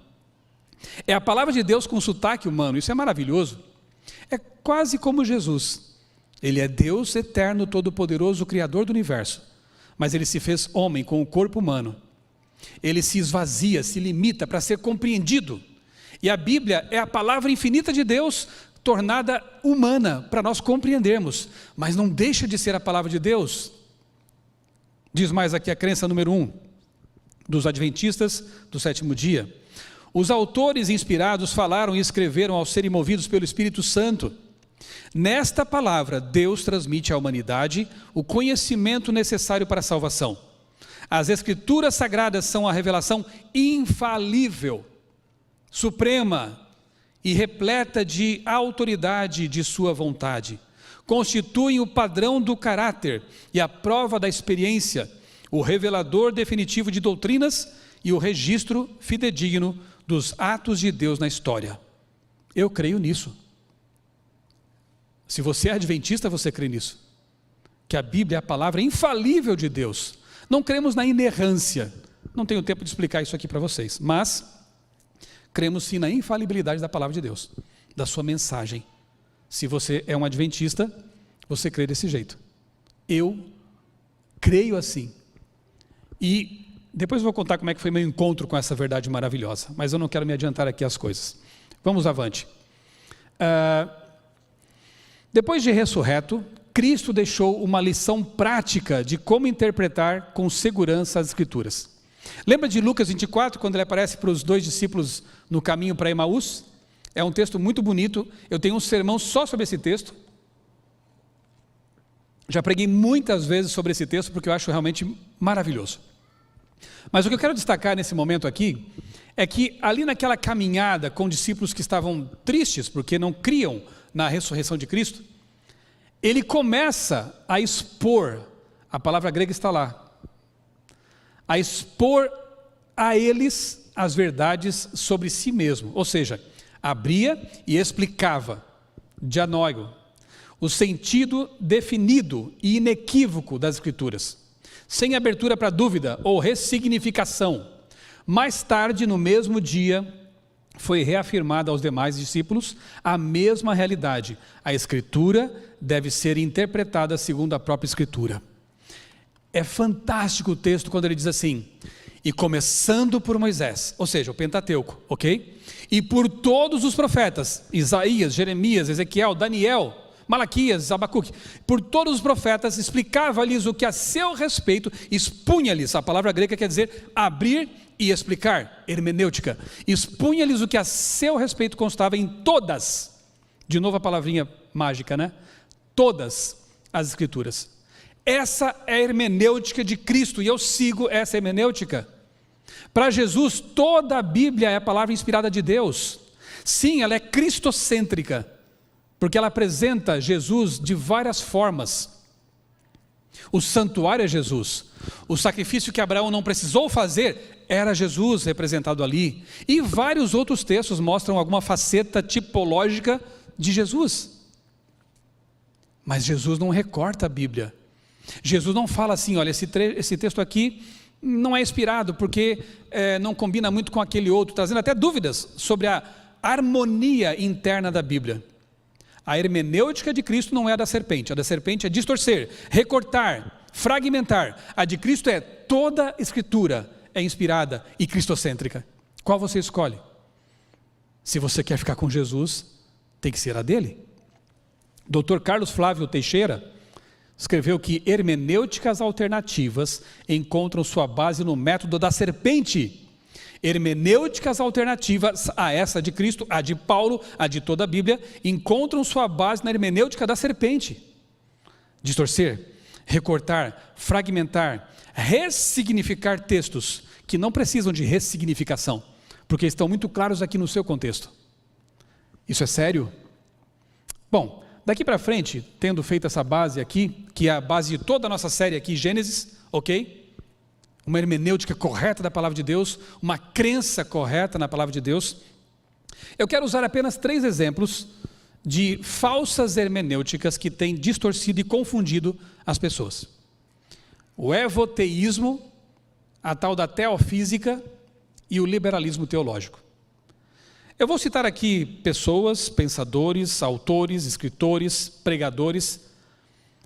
É a palavra de Deus com sotaque humano, isso é maravilhoso. É quase como Jesus. Ele é Deus eterno, todo-poderoso, Criador do universo. Mas ele se fez homem com o corpo humano. Ele se esvazia, se limita para ser compreendido. E a Bíblia é a palavra infinita de Deus, tornada humana, para nós compreendermos. Mas não deixa de ser a palavra de Deus. Diz mais aqui a crença número 1, dos adventistas do sétimo dia. Os autores inspirados falaram e escreveram ao serem movidos pelo Espírito Santo. Nesta palavra, Deus transmite à humanidade o conhecimento necessário para a salvação. As Escrituras Sagradas são a revelação infalível, suprema e repleta de autoridade de sua vontade. Constituem o padrão do caráter e a prova da experiência, o revelador definitivo de doutrinas e o registro fidedigno dos atos de Deus na história. Eu creio nisso. Se você é adventista, você crê nisso. Que a Bíblia é a palavra infalível de Deus. Não cremos na inerrância. Não tenho tempo de explicar isso aqui para vocês. Mas cremos sim na infalibilidade da palavra de Deus, da sua mensagem. Se você é um adventista, você crê desse jeito. Eu creio assim. E depois eu vou contar como é que foi meu encontro com essa verdade maravilhosa. Mas eu não quero me adiantar aqui as coisas. Vamos avante. Depois de ressurreto, Cristo deixou uma lição prática de como interpretar com segurança as Escrituras. Lembra de Lucas 24, quando ele aparece para os 2 discípulos no caminho para Emaús? É um texto muito bonito. Eu tenho um sermão só sobre esse texto. Já preguei muitas vezes sobre esse texto, porque eu acho realmente maravilhoso. Mas o que eu quero destacar nesse momento aqui, é que ali naquela caminhada com discípulos que estavam tristes, porque não criam na ressurreição de Cristo, ele começa a expor, a palavra grega está lá, a expor a eles as verdades sobre si mesmo, ou seja, abria e explicava, dianóigo, o sentido definido e inequívoco das Escrituras, sem abertura para dúvida ou ressignificação. Mais tarde, no mesmo dia, foi reafirmada aos demais discípulos a mesma realidade. A Escritura deve ser interpretada segundo a própria Escritura. É fantástico o texto quando ele diz assim: e começando por Moisés, ou seja, o Pentateuco, ok? E por todos os profetas, Isaías, Jeremias, Ezequiel, Daniel, Malaquias, Abacuque, por todos os profetas, explicava-lhes o que a seu respeito, expunha-lhes, a palavra grega quer dizer abrir e explicar, hermenêutica, expunha-lhes o que a seu respeito constava em todas, de novo a palavrinha mágica, né? Todas as Escrituras. Essa é a hermenêutica de Cristo, e eu sigo essa hermenêutica. Para Jesus, toda a Bíblia é a palavra inspirada de Deus. Sim, ela é cristocêntrica, porque ela apresenta Jesus de várias formas. O santuário é Jesus. O sacrifício que Abraão não precisou fazer era Jesus representado ali. E vários outros textos mostram alguma faceta tipológica de Jesus. Mas Jesus não recorta a Bíblia. Jesus não fala assim, olha, esse texto aqui não é inspirado porque não combina muito com aquele outro, trazendo até dúvidas sobre a harmonia interna da Bíblia. A hermenêutica de Cristo não é a da serpente é distorcer, recortar, fragmentar. A de Cristo é toda Escritura é inspirada e cristocêntrica. Qual você escolhe? Se você quer ficar com Jesus, tem que ser a dele. Dr. Carlos Flávio Teixeira escreveu que hermenêuticas alternativas encontram sua base no método da serpente. Hermenêuticas alternativas a essa de Cristo, a de Paulo, a de toda a Bíblia, encontram sua base na hermenêutica da serpente. Distorcer, recortar, fragmentar, ressignificar textos que não precisam de ressignificação, porque estão muito claros aqui no seu contexto. Isso é sério? Bom, daqui para frente, tendo feito essa base aqui, que é a base de toda a nossa série aqui, Gênesis, ok? Uma hermenêutica correta da palavra de Deus, uma crença correta na palavra de Deus. Eu quero usar apenas 3 exemplos de falsas hermenêuticas que têm distorcido e confundido as pessoas. O evoteísmo, a tal da teofísica e o liberalismo teológico. Eu vou citar aqui pessoas, pensadores, autores, escritores, pregadores.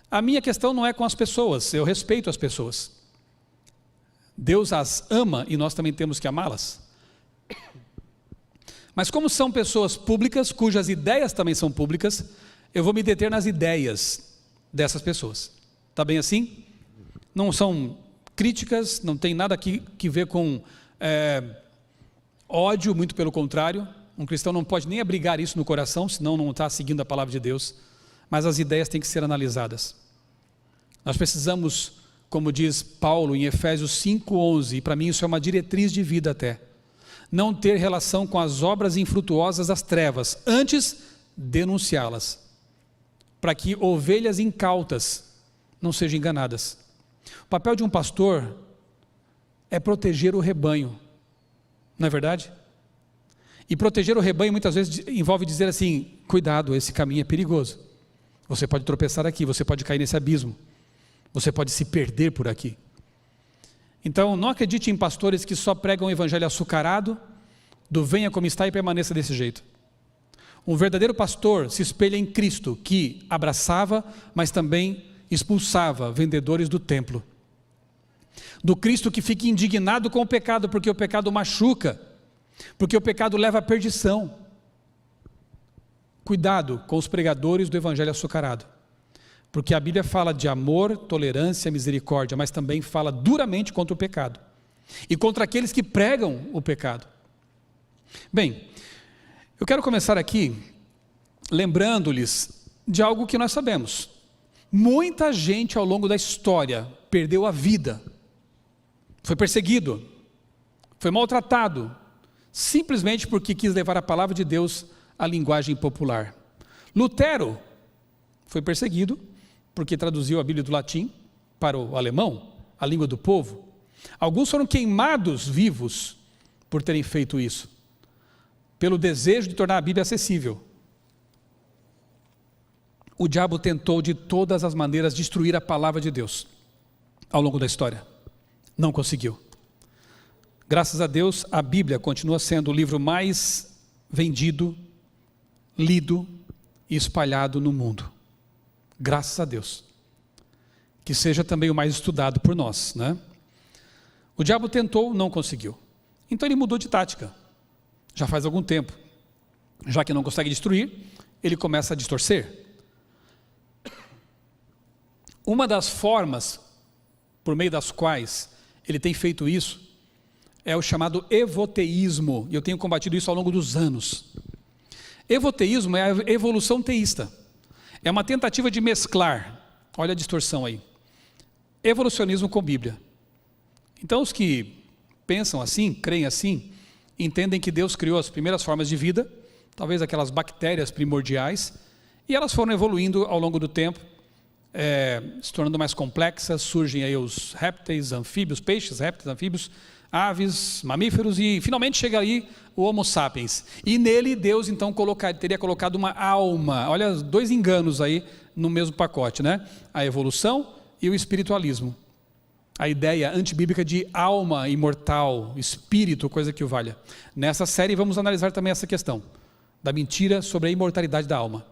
A minha questão não é com as pessoas, eu respeito as pessoas. Deus as ama e nós também temos que amá-las. Mas como são pessoas públicas, cujas ideias também são públicas, eu vou me deter nas ideias dessas pessoas. Está bem assim? Não são críticas, não tem nada aqui que ver com ódio, muito pelo contrário. Um cristão não pode nem abrigar isso no coração, senão não está seguindo a palavra de Deus. Mas as ideias têm que ser analisadas. Nós precisamos, como diz Paulo em Efésios 5:11, e para mim isso é uma diretriz de vida até, não ter relação com as obras infrutuosas das trevas, antes denunciá-las, para que ovelhas incautas não sejam enganadas. O papel de um pastor é proteger o rebanho, não é verdade? E proteger o rebanho muitas vezes envolve dizer assim, cuidado, esse caminho é perigoso, você pode tropeçar aqui, você pode cair nesse abismo, você pode se perder por aqui. Então não acredite em pastores que só pregam o evangelho açucarado, do venha como está e permaneça desse jeito. Um verdadeiro pastor se espelha em Cristo, que abraçava, mas também expulsava vendedores do templo. Do Cristo que fica indignado com o pecado, porque o pecado machuca, porque o pecado leva à perdição. Cuidado com os pregadores do evangelho açucarado, porque a Bíblia fala de amor, tolerância, misericórdia, mas também fala duramente contra o pecado e contra aqueles que pregam o pecado. Bem, eu quero começar aqui lembrando-lhes de algo que nós sabemos. Muita gente ao longo da história perdeu a vida, foi perseguido, foi maltratado, simplesmente porque quis levar a palavra de Deus à linguagem popular. Lutero foi perseguido porque traduziu a Bíblia do latim para o alemão, a língua do povo. Alguns foram queimados vivos por terem feito isso, pelo desejo de tornar a Bíblia acessível. O diabo tentou de todas as maneiras destruir a palavra de Deus ao longo da história. Não conseguiu. Graças a Deus, a Bíblia continua sendo o livro mais vendido, lido e espalhado no mundo. Graças a Deus. Que seja também o mais estudado por nós, né? O diabo tentou, não conseguiu. Então ele mudou de tática. Já faz algum tempo. Já que não consegue destruir, ele começa a distorcer. Uma das formas por meio das quais ele tem feito isso é o chamado evoteísmo, e eu tenho combatido isso ao longo dos anos. Evoteísmo é a evolução teísta, é uma tentativa de mesclar, olha a distorsão aí, evolucionismo com Bíblia. Então os que pensam assim, creem assim, entendem que Deus criou as primeiras formas de vida, talvez aquelas bactérias primordiais, e elas foram evoluindo ao longo do tempo, se tornando mais complexa, surgem aí os répteis, anfíbios, peixes, répteis, anfíbios, aves, mamíferos, e finalmente chega aí o Homo sapiens. E nele Deus então teria colocado uma alma. Olha, 2 enganos aí no mesmo pacote, né? A evolução e o espiritualismo. A ideia antibíblica de alma imortal, espírito, coisa que o valha. Nessa série vamos analisar também essa questão da mentira sobre a imortalidade da alma.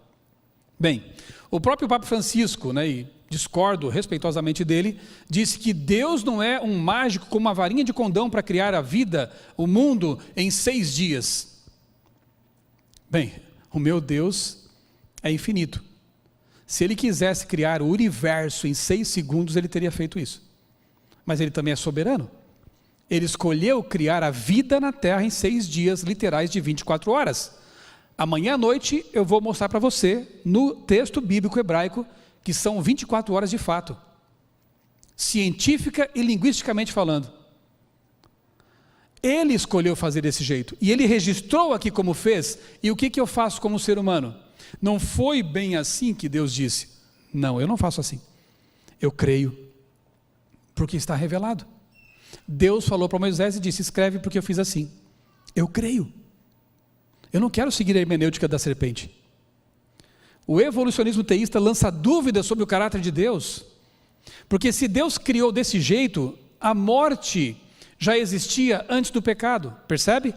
Bem, o próprio Papa Francisco, né, e discordo respeitosamente dele, disse que Deus não é um mágico com uma varinha de condão para criar a vida, o mundo, em 6 dias. Bem, o meu Deus é infinito. Se ele quisesse criar o universo em 6 segundos, ele teria feito isso. Mas ele também é soberano. Ele escolheu criar a vida na Terra em 6 dias literais de 24 horas. Amanhã à noite eu vou mostrar para você, no texto bíblico hebraico, que são 24 horas de fato, científica e linguisticamente falando. Ele escolheu fazer desse jeito, e ele registrou aqui como fez. E o que eu faço como ser humano? Não foi bem assim que Deus disse. Não, eu não faço assim. Eu creio, porque está revelado. Deus falou para Moisés e disse: escreve porque eu fiz assim. Eu creio. Eu não quero seguir a hermenêutica da serpente. O evolucionismo teísta lança dúvidas sobre o caráter de Deus, porque se Deus criou desse jeito, a morte já existia antes do pecado, percebe?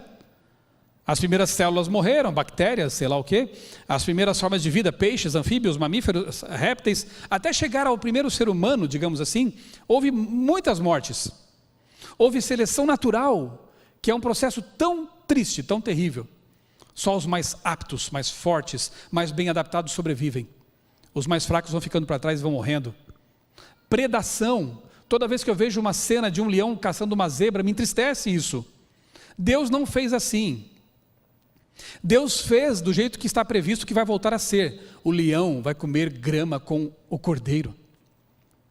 As primeiras células morreram, bactérias, sei lá o quê, as primeiras formas de vida, peixes, anfíbios, mamíferos, répteis, até chegar ao primeiro ser humano, digamos assim, houve muitas mortes, houve seleção natural, que é um processo tão triste, tão terrível. Só os mais aptos, mais fortes, mais bem adaptados sobrevivem. Os mais fracos vão ficando para trás e vão morrendo. Predação. Toda vez que eu vejo uma cena de um leão caçando uma zebra, me entristece isso. Deus não fez assim. Deus fez do jeito que está previsto que vai voltar a ser. O leão vai comer grama com o cordeiro.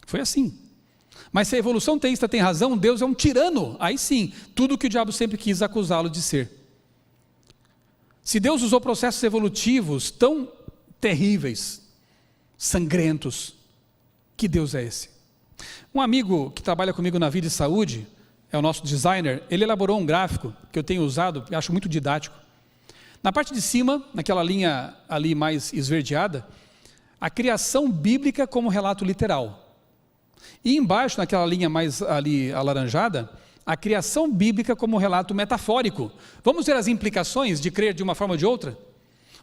Foi assim. Mas se a evolução teísta tem razão, Deus é um tirano. Aí sim, tudo que o diabo sempre quis acusá-lo de ser. Se Deus usou processos evolutivos tão terríveis, sangrentos, que Deus é esse? Um amigo que trabalha comigo na Vida e Saúde, é o nosso designer, ele elaborou um gráfico que eu tenho usado, e acho muito didático. Na parte de cima, naquela linha ali mais esverdeada, a criação bíblica como relato literal. E embaixo, naquela linha mais ali alaranjada, a criação bíblica como relato metafórico. Vamos ver as implicações de crer de uma forma ou de outra?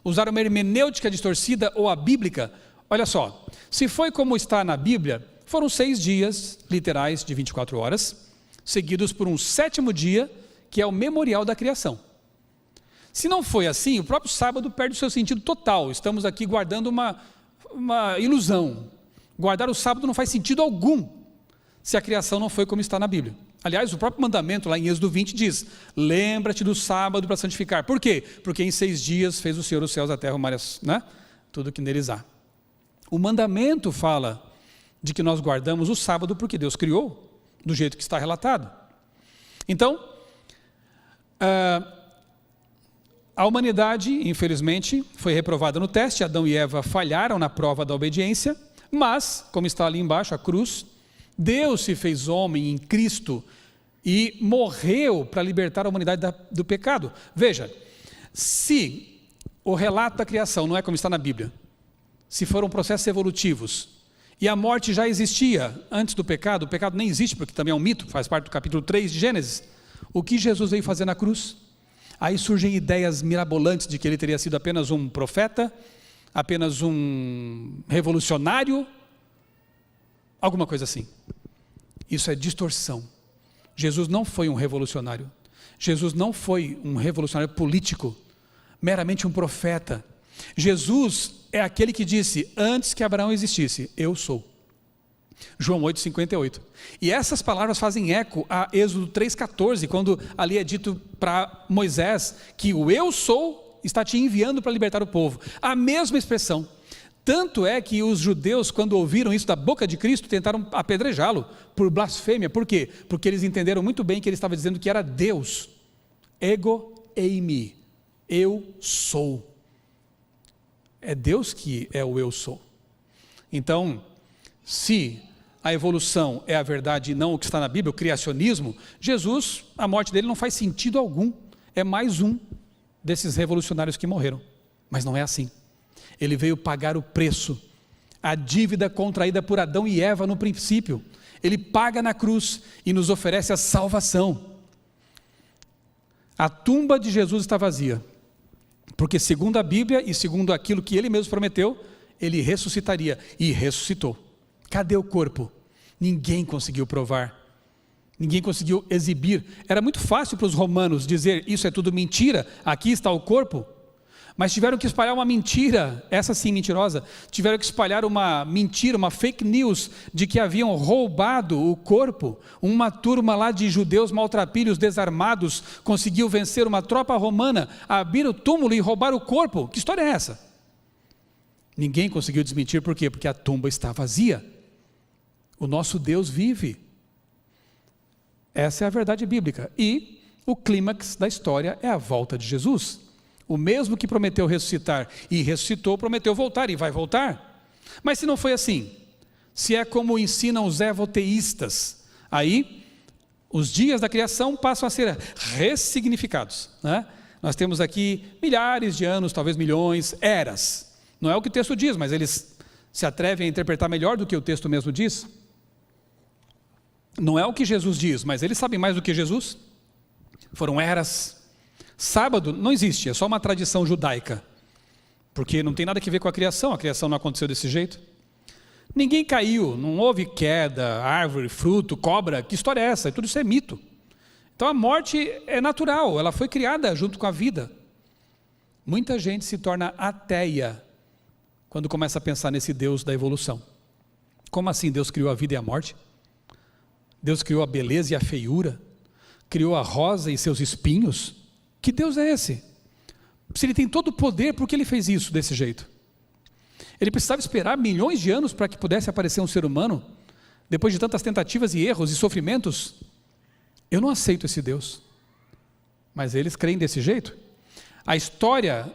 Usar uma hermenêutica distorcida ou a bíblica? Olha só, se foi como está na Bíblia, foram 6 dias literais de 24 horas, seguidos por um 7º dia, que é o memorial da criação. Se não foi assim, o próprio sábado perde o seu sentido total. Estamos aqui guardando uma ilusão. Guardar o sábado não faz sentido algum, se a criação não foi como está na Bíblia. Aliás, o próprio mandamento lá em Êxodo 20 diz: lembra-te do sábado para santificar. Por quê? Porque em 6 dias fez o Senhor os céus, a terra, o mar, né? Tudo que neles há. O mandamento fala de que nós guardamos o sábado porque Deus criou, do jeito que está relatado. Então, a humanidade, infelizmente, foi reprovada no teste. Adão e Eva falharam na prova da obediência, mas, como está ali embaixo, a cruz, Deus se fez homem em Cristo e morreu para libertar a humanidade do pecado. Veja, se o relato da criação não é como está na Bíblia, se foram processos evolutivos, e a morte já existia antes do pecado, o pecado nem existe porque também é um mito, faz parte do capítulo 3 de Gênesis, o que Jesus veio fazer na cruz? Aí surgem ideias mirabolantes de que ele teria sido apenas um profeta, apenas um revolucionário, alguma coisa assim. Isso é distorção. Jesus não foi um revolucionário. Jesus não foi um revolucionário político, meramente um profeta. Jesus é aquele que disse: antes que Abraão existisse, eu sou. João 8,58. E essas palavras fazem eco a Êxodo 3,14, quando ali é dito para Moisés que o eu sou está te enviando para libertar o povo. A mesma expressão. Tanto é que os judeus, quando ouviram isso da boca de Cristo, tentaram apedrejá-lo por blasfêmia. Por quê? Porque eles entenderam muito bem que ele estava dizendo que era Deus. Ego eimi. Eu sou. É Deus que é o eu sou. Então, Se a evolução é a verdade e não o que está na Bíblia, o criacionismo, Jesus, a morte dele não faz sentido algum. É mais um desses revolucionários que morreram. Mas não é assim. Ele veio pagar o preço, a dívida contraída por Adão e Eva no princípio. Ele paga na cruz e nos oferece a salvação. A tumba de Jesus está vazia, porque segundo a Bíblia e segundo aquilo que ele mesmo prometeu, ele ressuscitaria, e ressuscitou. Cadê o corpo? Ninguém conseguiu provar, ninguém conseguiu exibir. Era muito fácil para os romanos dizer, isso é tudo mentira, aqui está o corpo. Mas tiveram que espalhar uma mentira, essa sim mentirosa, tiveram que espalhar uma mentira, uma fake news, de que haviam roubado o corpo. Uma turma lá de judeus maltrapilhos, desarmados, conseguiu vencer uma tropa romana, abrir o túmulo e roubar o corpo. Que história é essa? Ninguém conseguiu desmentir, por quê? Porque a tumba está vazia. O nosso Deus vive. Essa é a verdade bíblica. E o clímax da história é a volta de Jesus. O mesmo que prometeu ressuscitar e ressuscitou, prometeu voltar e vai voltar. Mas se não foi assim, se é como ensinam os evoteístas, aí os dias da criação passam a ser ressignificados, né? Nós temos aqui milhares de anos, talvez milhões, eras. Não é o que o texto diz, mas eles se atrevem a interpretar melhor do que o texto mesmo diz. Não é o que Jesus diz, mas eles sabem mais do que Jesus. Foram eras. Sábado não existe, é só uma tradição judaica, porque não tem nada a ver com a criação não aconteceu desse jeito. Ninguém caiu, não houve queda, árvore, fruto, cobra, que história é essa? Tudo isso é mito. Então a morte é natural, ela foi criada junto com a vida. Muita gente se torna ateia quando começa a pensar nesse Deus da evolução. Como assim Deus criou a vida e a morte? Deus criou a beleza e a feiura? Criou a rosa e seus espinhos? Que Deus é esse? Se ele tem todo o poder, por que ele fez isso desse jeito? Ele precisava esperar milhões de anos para que pudesse aparecer um ser humano, depois de tantas tentativas e erros e sofrimentos? Eu não aceito esse Deus, mas eles creem desse jeito. A história,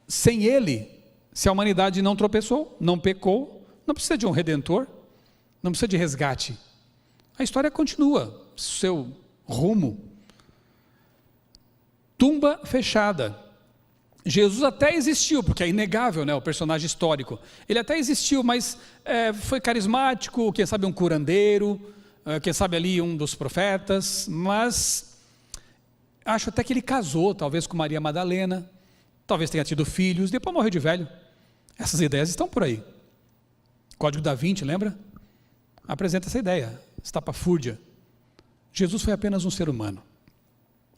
sem ele, se a humanidade não tropeçou, não pecou, não precisa de um redentor, não precisa de resgate. A história continua, seu rumo. Tumba fechada. Jesus até existiu, porque é inegável, né, o personagem histórico. Ele até existiu, mas foi carismático, quem sabe um curandeiro, quem sabe ali um dos profetas, mas acho até que ele casou, talvez com Maria Madalena, talvez tenha tido filhos, depois morreu de velho. Essas ideias estão por aí. Código da Vinci, lembra? Apresenta essa ideia, estapafúrdia. Jesus foi apenas um ser humano,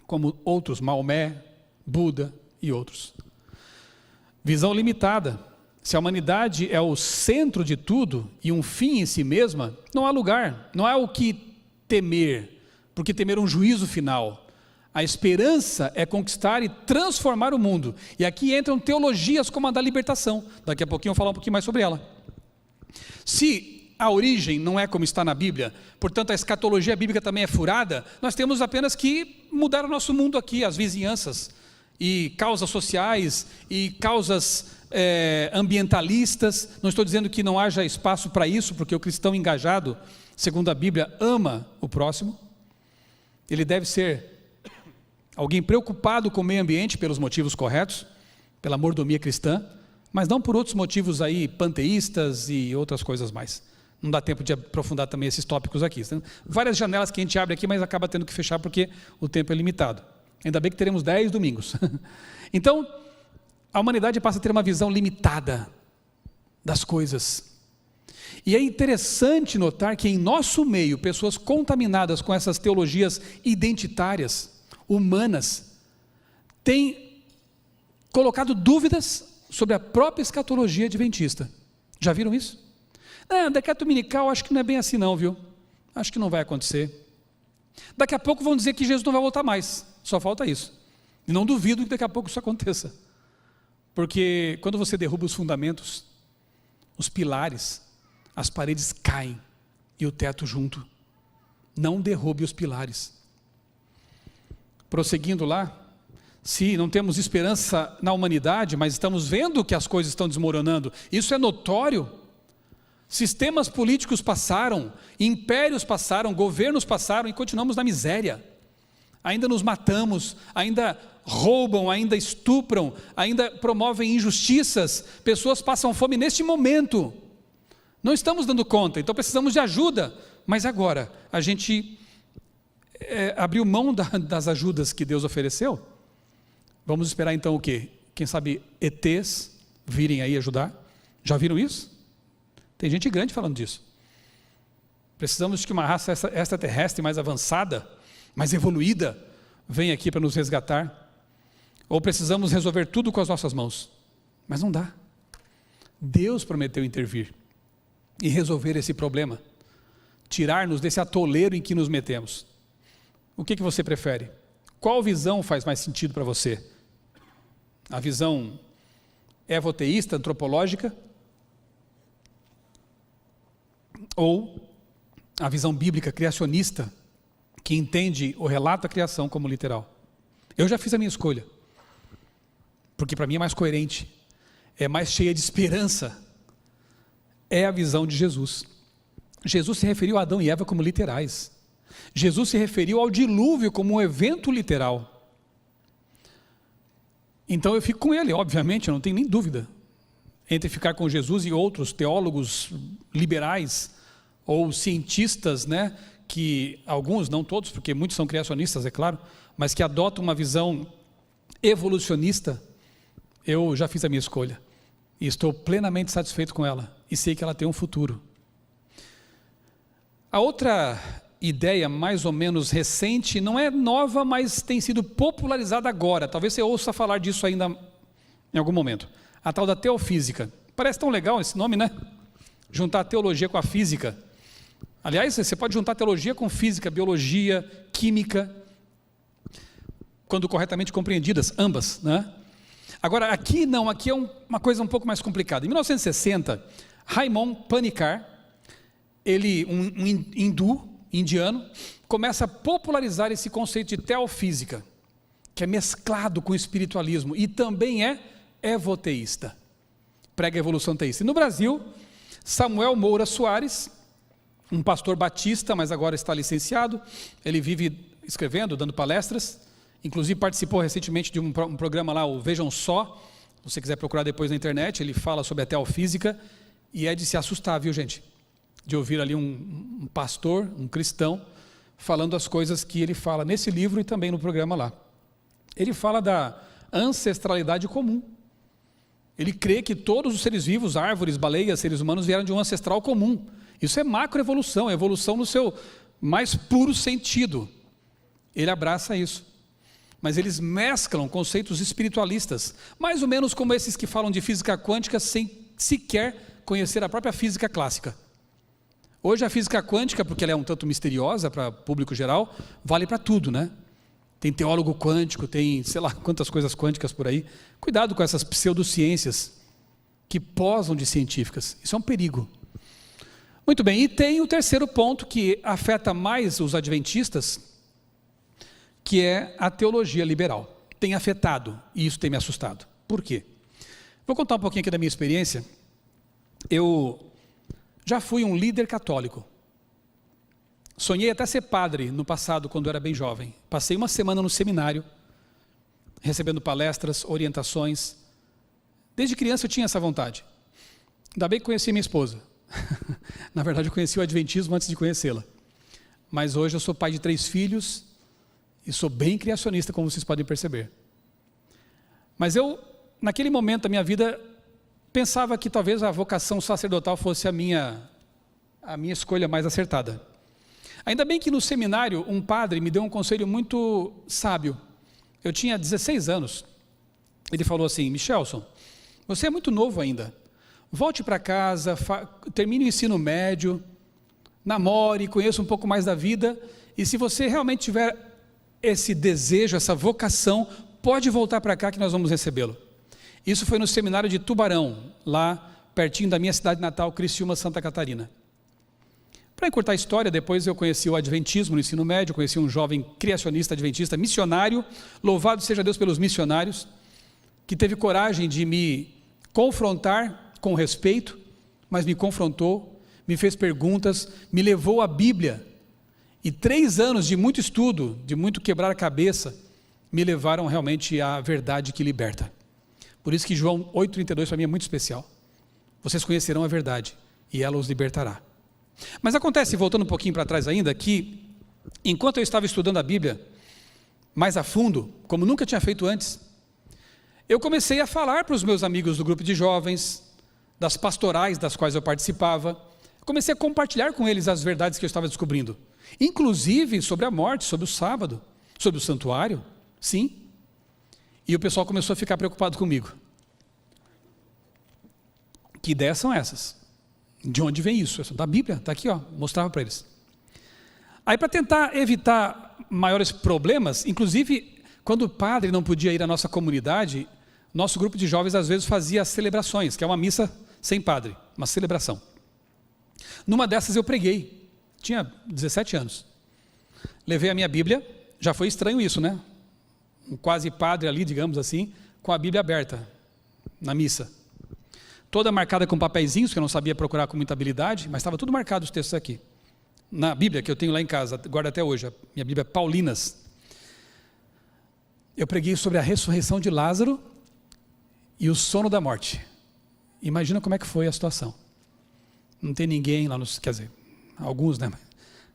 como outros, Maomé, Buda e outros. Visão limitada. Se a humanidade é o centro de tudo e um fim em si mesma, não há lugar, não há o que temer, porque temer um juízo final. A esperança é conquistar e transformar o mundo. E aqui entram teologias como a da libertação. Daqui a pouquinho eu vou falar um pouquinho mais sobre ela. Se a origem não é como está na Bíblia, portanto a escatologia bíblica também é furada, nós temos apenas que mudar o nosso mundo aqui, as vizinhanças, e causas sociais, e causas ambientalistas. Não estou dizendo que não haja espaço para isso, porque o cristão engajado, segundo a Bíblia, ama o próximo. Ele deve ser alguém preocupado com o meio ambiente pelos motivos corretos, pela mordomia cristã, mas não por outros motivos aí, panteístas e outras coisas mais. Não dá tempo de aprofundar também esses tópicos aqui. Tem várias janelas que a gente abre aqui, mas acaba tendo que fechar porque o tempo é limitado. Ainda bem que teremos 10 domingos. Então, a humanidade passa a ter uma visão limitada das coisas. E é interessante notar que em nosso meio, pessoas contaminadas com essas teologias identitárias, humanas, têm colocado dúvidas sobre a própria escatologia adventista. Já viram isso? Decreto dominical, acho que não é bem assim não, viu? Acho que não vai acontecer. Daqui a pouco vão dizer que Jesus não vai voltar mais, só falta isso. E não duvido que daqui a pouco isso aconteça. Porque quando você derruba os fundamentos, os pilares, as paredes caem e o teto junto. Não derrube os pilares. Prosseguindo lá, se não temos esperança na humanidade, mas estamos vendo que as coisas estão desmoronando, isso é notório. Sistemas políticos passaram, impérios passaram, governos passaram e continuamos na miséria. Ainda nos matamos, ainda roubam, ainda estupram, ainda promovem injustiças, pessoas passam fome neste momento. Não estamos dando conta, então precisamos de ajuda. Mas agora, a gente abriu mão das ajudas que Deus ofereceu? Vamos esperar então o quê? Quem sabe ETs virem aí ajudar? Já viram isso? Tem gente grande falando disso. Precisamos de que uma raça extraterrestre mais avançada, mais evoluída, venha aqui para nos resgatar. Ou precisamos resolver tudo com as nossas mãos. Mas não dá. Deus prometeu intervir e resolver esse problema, tirar-nos desse atoleiro em que nos metemos. O que você prefere? Qual visão faz mais sentido para você? A visão evoteísta, antropológica, ou a visão bíblica criacionista, que entende o relato da criação como literal? Eu já fiz a minha escolha, porque para mim é mais coerente, é mais cheia de esperança. É a visão de Jesus. Jesus se referiu a Adão e Eva como literais. Jesus se referiu ao dilúvio como um evento literal. Então eu fico com ele, obviamente, eu não tenho nem dúvida. Entre ficar com Jesus e outros teólogos liberais ou cientistas, né, que alguns, não todos, porque muitos são criacionistas, é claro, mas que adotam uma visão evolucionista, eu já fiz a minha escolha. E estou plenamente satisfeito com ela. E sei que ela tem um futuro. A outra ideia mais ou menos recente, não é nova, mas tem sido popularizada agora. Talvez você ouça falar disso ainda em algum momento. A tal da teofísica. Parece tão legal esse nome, né? Juntar a teologia com a física. Aliás, você pode juntar teologia com física, biologia, química, quando corretamente compreendidas, ambas, né? Agora, aqui não, aqui é uma coisa um pouco mais complicada. Em 1960, Raymond Panikar, ele, um indiano, começa a popularizar esse conceito de teofísica, que é mesclado com espiritualismo e também é evoteísta, prega a evolução teísta. E no Brasil, Samuel Moura Soares, um pastor batista, mas agora está licenciado, ele vive escrevendo, dando palestras, inclusive participou recentemente de um programa lá, o Vejam Só, se você quiser procurar depois na internet, ele fala sobre a teofísica, e é de se assustar, viu gente? De ouvir ali um pastor, um cristão, falando as coisas que ele fala nesse livro e também no programa lá. Ele fala da ancestralidade comum. Ele crê que todos os seres vivos, árvores, baleias, seres humanos, vieram de um ancestral comum. Isso é macroevolução, é evolução no seu mais puro sentido. Ele abraça isso. Mas eles mesclam conceitos espiritualistas, mais ou menos como esses que falam de física quântica sem sequer conhecer a própria física clássica. Hoje a física quântica, porque ela é um tanto misteriosa para o público geral, vale para tudo, né? Tem teólogo quântico, tem sei lá quantas coisas quânticas por aí. Cuidado com essas pseudociências que posam de científicas, isso é um perigo. Muito bem, e tem o terceiro ponto que afeta mais os adventistas, que é a teologia liberal. Tem afetado, e isso tem me assustado. Por quê? Vou contar um pouquinho aqui da minha experiência. Eu já fui um líder católico. Sonhei até ser padre no passado, quando eu era bem jovem. Passei uma semana no seminário, recebendo palestras, orientações. Desde criança eu tinha essa vontade. Ainda bem que conheci minha esposa. Na verdade eu conheci o adventismo antes de conhecê-la. Mas hoje eu sou pai de 3 filhos e sou bem criacionista, como vocês podem perceber. Mas eu, naquele momento da minha vida, pensava que talvez a vocação sacerdotal fosse a minha escolha mais acertada. Ainda bem que no seminário um padre me deu um conselho muito sábio. Eu tinha 16 anos. Ele falou assim: Michelson, você é muito novo ainda. Volte para casa, termine o ensino médio, namore, conheça um pouco mais da vida, e se você realmente tiver esse desejo, essa vocação, pode voltar para cá que nós vamos recebê-lo. Isso foi no seminário de Tubarão, lá pertinho da minha cidade natal, Criciúma, Santa Catarina. Para encurtar a história, depois eu conheci o adventismo no ensino médio, conheci um jovem criacionista adventista, missionário, louvado seja Deus pelos missionários, que teve coragem de me confrontar com respeito, mas me confrontou me fez perguntas, me levou à Bíblia. E 3 anos de muito estudo, de muito quebrar a cabeça, me levaram realmente à verdade que liberta. Por isso que João 8,32 para mim é muito especial. Vocês conhecerão a verdade e ela os libertará. Mas acontece, voltando um pouquinho para trás ainda, que enquanto eu estava estudando a Bíblia mais a fundo, como nunca tinha feito antes, eu comecei a falar para os meus amigos do grupo de jovens, das pastorais das quais eu participava, comecei a compartilhar com eles as verdades que eu estava descobrindo, inclusive sobre a morte, sobre o sábado, sobre o santuário, sim. E o pessoal começou a ficar preocupado comigo. Que ideias são essas? De onde vem isso? Da Bíblia, está aqui, ó, mostrava para eles. Aí, para tentar evitar maiores problemas, inclusive, quando o padre não podia ir à nossa comunidade, nosso grupo de jovens às vezes fazia celebrações, que é uma missa sem padre, uma celebração. Numa dessas eu preguei, tinha 17 anos. Levei a minha Bíblia, já foi estranho isso, né? Um quase padre ali, digamos assim, com a Bíblia aberta, na missa. Toda marcada com papeizinhos, que eu não sabia procurar com muita habilidade, mas estava tudo marcado os textos aqui. Na Bíblia que eu tenho lá em casa, guardo até hoje, a minha Bíblia Paulinas. Eu preguei sobre a ressurreição de Lázaro e o sono da morte. Imagina como é que foi a situação. Não tem ninguém lá, quer dizer, alguns, né?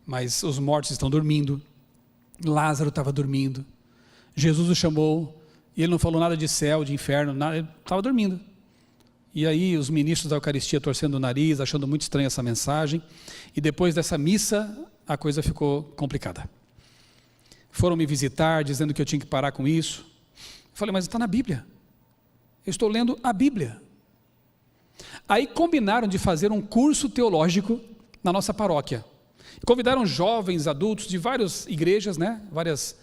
Mas os mortos estão dormindo. Lázaro estava dormindo. Jesus o chamou e ele não falou nada de céu, de inferno, nada, ele estava dormindo. E aí os ministros da Eucaristia torcendo o nariz, achando muito estranha essa mensagem. E depois dessa missa, a coisa ficou complicada. Foram me visitar, dizendo que eu tinha que parar com isso. Eu falei, mas está na Bíblia. Eu estou lendo a Bíblia. Aí combinaram de fazer um curso teológico na nossa paróquia. Convidaram jovens, adultos de várias igrejas, né? Várias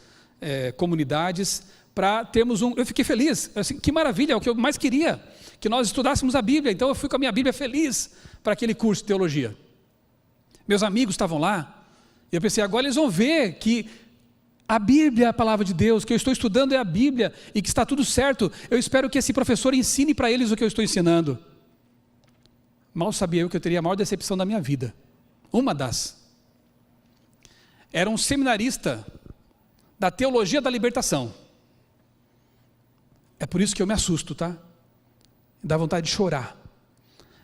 comunidades, para termos eu fiquei feliz, assim, que maravilha, é o que eu mais queria, que nós estudássemos a Bíblia. Então eu fui com a minha Bíblia feliz para aquele curso de teologia. Meus amigos estavam lá, e eu pensei, agora eles vão ver que a Bíblia é a palavra de Deus, que eu estou estudando é a Bíblia, e que está tudo certo. Eu espero que esse professor ensine para eles o que eu estou ensinando. Mal sabia eu que eu teria a maior decepção da minha vida. Uma das. Era um seminarista da teologia da libertação. É por isso que eu me assusto, tá? Dá vontade de chorar,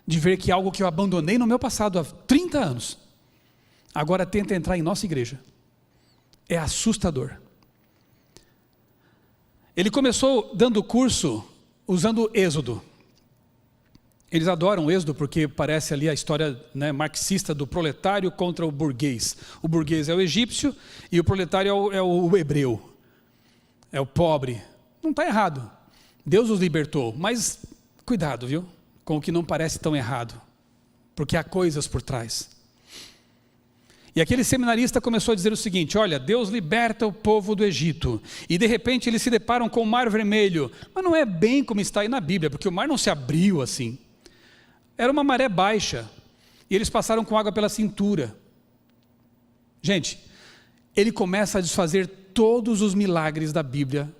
de ver que algo que eu abandonei no meu passado há 30 anos, agora tenta entrar em nossa igreja. É assustador. Ele começou dando curso usando Êxodo. Eles adoram o Êxodo porque parece ali a história, né, marxista do proletário contra o burguês. O burguês é o egípcio e o proletário é o hebreu, é o pobre. Não está errado, Deus os libertou, mas cuidado, viu, com o que não parece tão errado, porque há coisas por trás. E aquele seminarista começou a dizer o seguinte, olha, Deus liberta o povo do Egito, e de repente eles se deparam com o Mar Vermelho, mas não é bem como está aí na Bíblia, porque o mar não se abriu assim. Era uma maré baixa, e eles passaram com água pela cintura. Gente, ele começa a desfazer todos os milagres da Bíblia,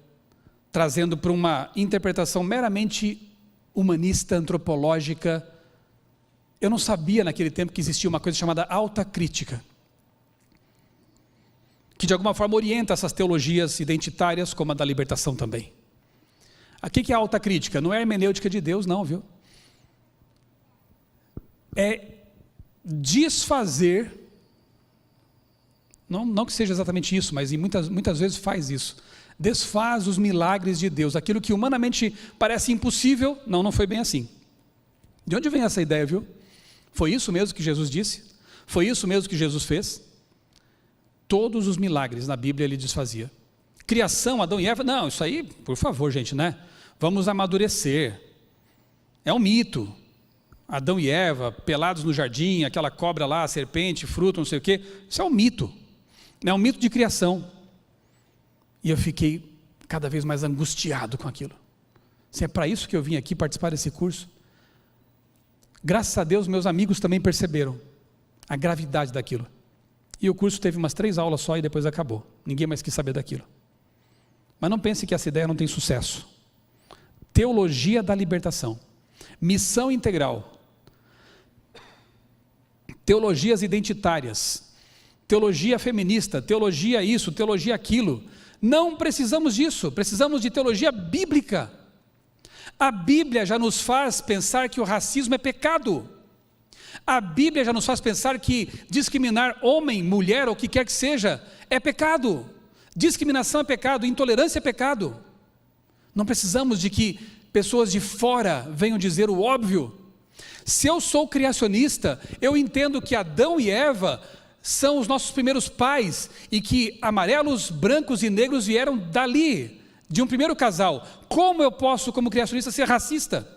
trazendo para uma interpretação meramente humanista, antropológica. Eu não sabia naquele tempo que existia uma coisa chamada alta crítica, que de alguma forma orienta essas teologias identitárias, como a da libertação também. Aqui que é a alta crítica, não é a hermenêutica de Deus não, viu? É desfazer, não que seja exatamente isso, mas muitas vezes faz isso, desfaz os milagres de Deus, aquilo que humanamente parece impossível, não foi bem assim. De onde vem essa ideia, viu? Foi isso mesmo que Jesus disse? Foi isso mesmo que Jesus fez? Todos os milagres na Bíblia ele desfazia. Criação, Adão e Eva, não, isso aí, por favor gente, né? Vamos amadurecer, é um mito. Adão e Eva, pelados no jardim, aquela cobra lá, a serpente, fruto, não sei o quê, isso é um mito, é um mito de criação. E eu fiquei cada vez mais angustiado com aquilo. Se é para isso que eu vim aqui participar desse curso. Graças a Deus meus amigos também perceberam a gravidade daquilo. E o curso teve umas 3 aulas só e depois acabou. Ninguém mais quis saber daquilo. Mas não pense que essa ideia não tem sucesso. Teologia da libertação. Missão integral. teologias identitárias, teologia feminista, teologia isso, teologia aquilo. Não precisamos disso, precisamos de teologia bíblica. A Bíblia já nos faz pensar que o racismo é pecado. A Bíblia já nos faz pensar que discriminar homem, mulher ou o que quer que seja é pecado. Discriminação é pecado, intolerância é pecado. Não precisamos de que pessoas de fora venham dizer o óbvio. Se eu sou criacionista, eu entendo que Adão e Eva são os nossos primeiros pais e que amarelos, brancos e negros vieram dali, de um primeiro casal. Como eu posso, como criacionista, ser racista?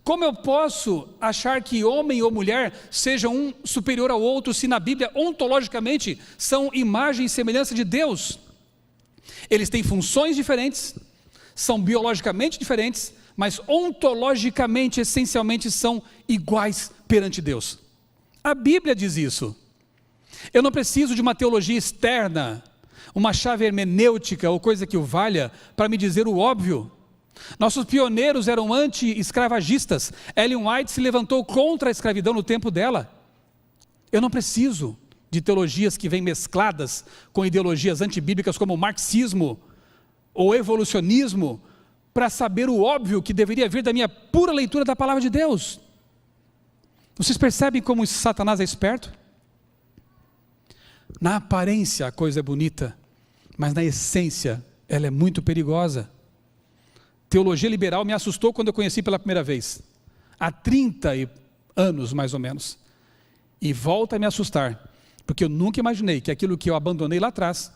Como eu posso achar que homem ou mulher seja um superior ao outro, se na Bíblia, ontologicamente, são imagem e semelhança de Deus? Eles têm funções diferentes, são biologicamente diferentes, mas ontologicamente, essencialmente, são iguais perante Deus. A Bíblia diz isso. Eu não preciso de uma teologia externa, uma chave hermenêutica ou coisa que o valha para me dizer o óbvio. Nossos pioneiros eram anti-escravagistas. Ellen White se levantou contra a escravidão no tempo dela. Eu não preciso de teologias que vêm mescladas com ideologias antibíblicas como o marxismo ou evolucionismo para saber o óbvio que deveria vir da minha pura leitura da palavra de Deus. Vocês percebem como Satanás é esperto? Na aparência a coisa é bonita, mas na essência ela é muito perigosa. Teologia liberal me assustou quando eu conheci pela primeira vez, há 30 anos mais ou menos, e volta a me assustar, porque eu nunca imaginei que aquilo que eu abandonei lá atrás,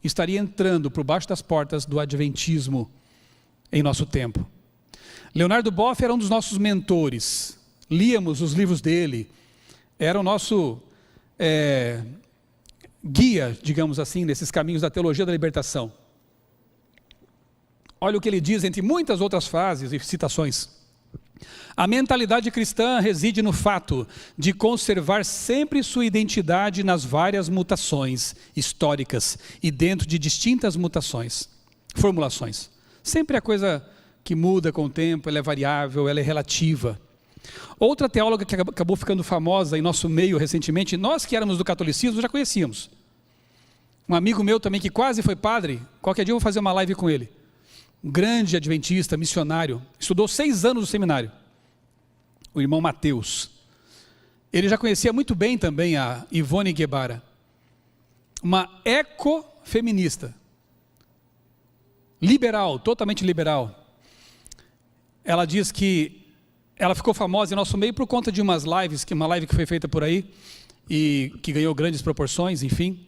estaria entrando por baixo das portas do adventismo em nosso tempo. Leonardo Boff era um dos nossos mentores, líamos os livros dele, era o nosso guia, digamos assim, nesses caminhos da teologia da libertação. Olha o que ele diz entre muitas outras frases e citações. A mentalidade cristã reside no fato de conservar sempre sua identidade nas várias mutações históricas e dentro de distintas formulações. Sempre a coisa que muda com o tempo, ela é variável, ela é relativa. Outra teóloga que acabou ficando famosa em nosso meio recentemente, nós que éramos do catolicismo já conhecíamos. Um amigo meu também que quase foi padre, qualquer dia eu vou fazer uma live com ele. Um grande adventista, missionário, estudou 6 anos no seminário, o irmão Mateus. Ele já conhecia muito bem também a Ivone Guevara, uma ecofeminista, liberal, totalmente liberal. Ela diz que ela ficou famosa em nosso meio por conta de uma live que foi feita por aí, e que ganhou grandes proporções, enfim.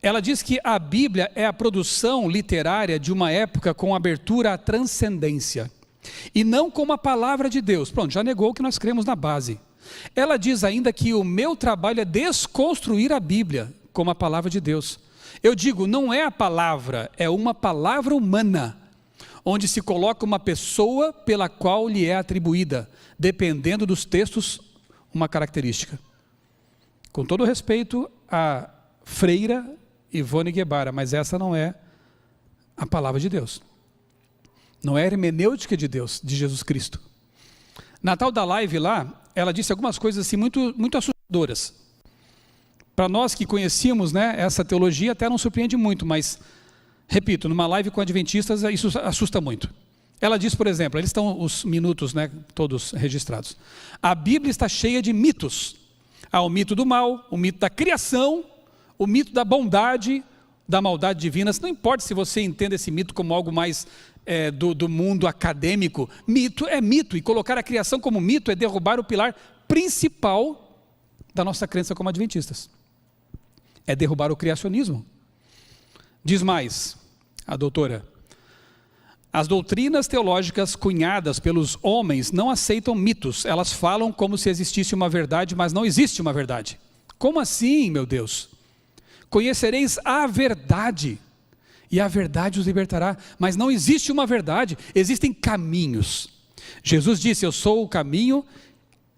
Ela diz que a Bíblia é a produção literária de uma época com abertura à transcendência, e não como a palavra de Deus. Pronto, já negou que nós cremos na base. Ela diz ainda que o meu trabalho é desconstruir a Bíblia como a palavra de Deus. Eu digo, não é a palavra, é uma palavra humana, onde se coloca uma pessoa pela qual lhe é atribuída, dependendo dos textos, uma característica. Com todo respeito à freira Ivone Guevara, mas essa não é a palavra de Deus. Não é a hermenêutica de Deus, de Jesus Cristo. Na tal da live lá, ela disse algumas coisas assim muito assustadoras. Para nós que conhecíamos, né, essa teologia, até não surpreende muito, mas, repito, numa live com adventistas, isso assusta muito. Ela diz, por exemplo, eles estão os minutos, né, todos registrados. A Bíblia está cheia de mitos. Há o mito do mal, o mito da criação, o mito da bondade, da maldade divina. Não importa se você entende esse mito como algo mais do mundo acadêmico, mito é mito, e colocar a criação como mito é derrubar o pilar principal da nossa crença como adventistas. É derrubar o criacionismo. Diz mais a doutora: as doutrinas teológicas cunhadas pelos homens não aceitam mitos, elas falam como se existisse uma verdade, mas não existe uma verdade. Como assim, meu Deus? Conhecereis a verdade, e a verdade os libertará. Mas não existe uma verdade, existem caminhos. Jesus disse, eu sou o caminho,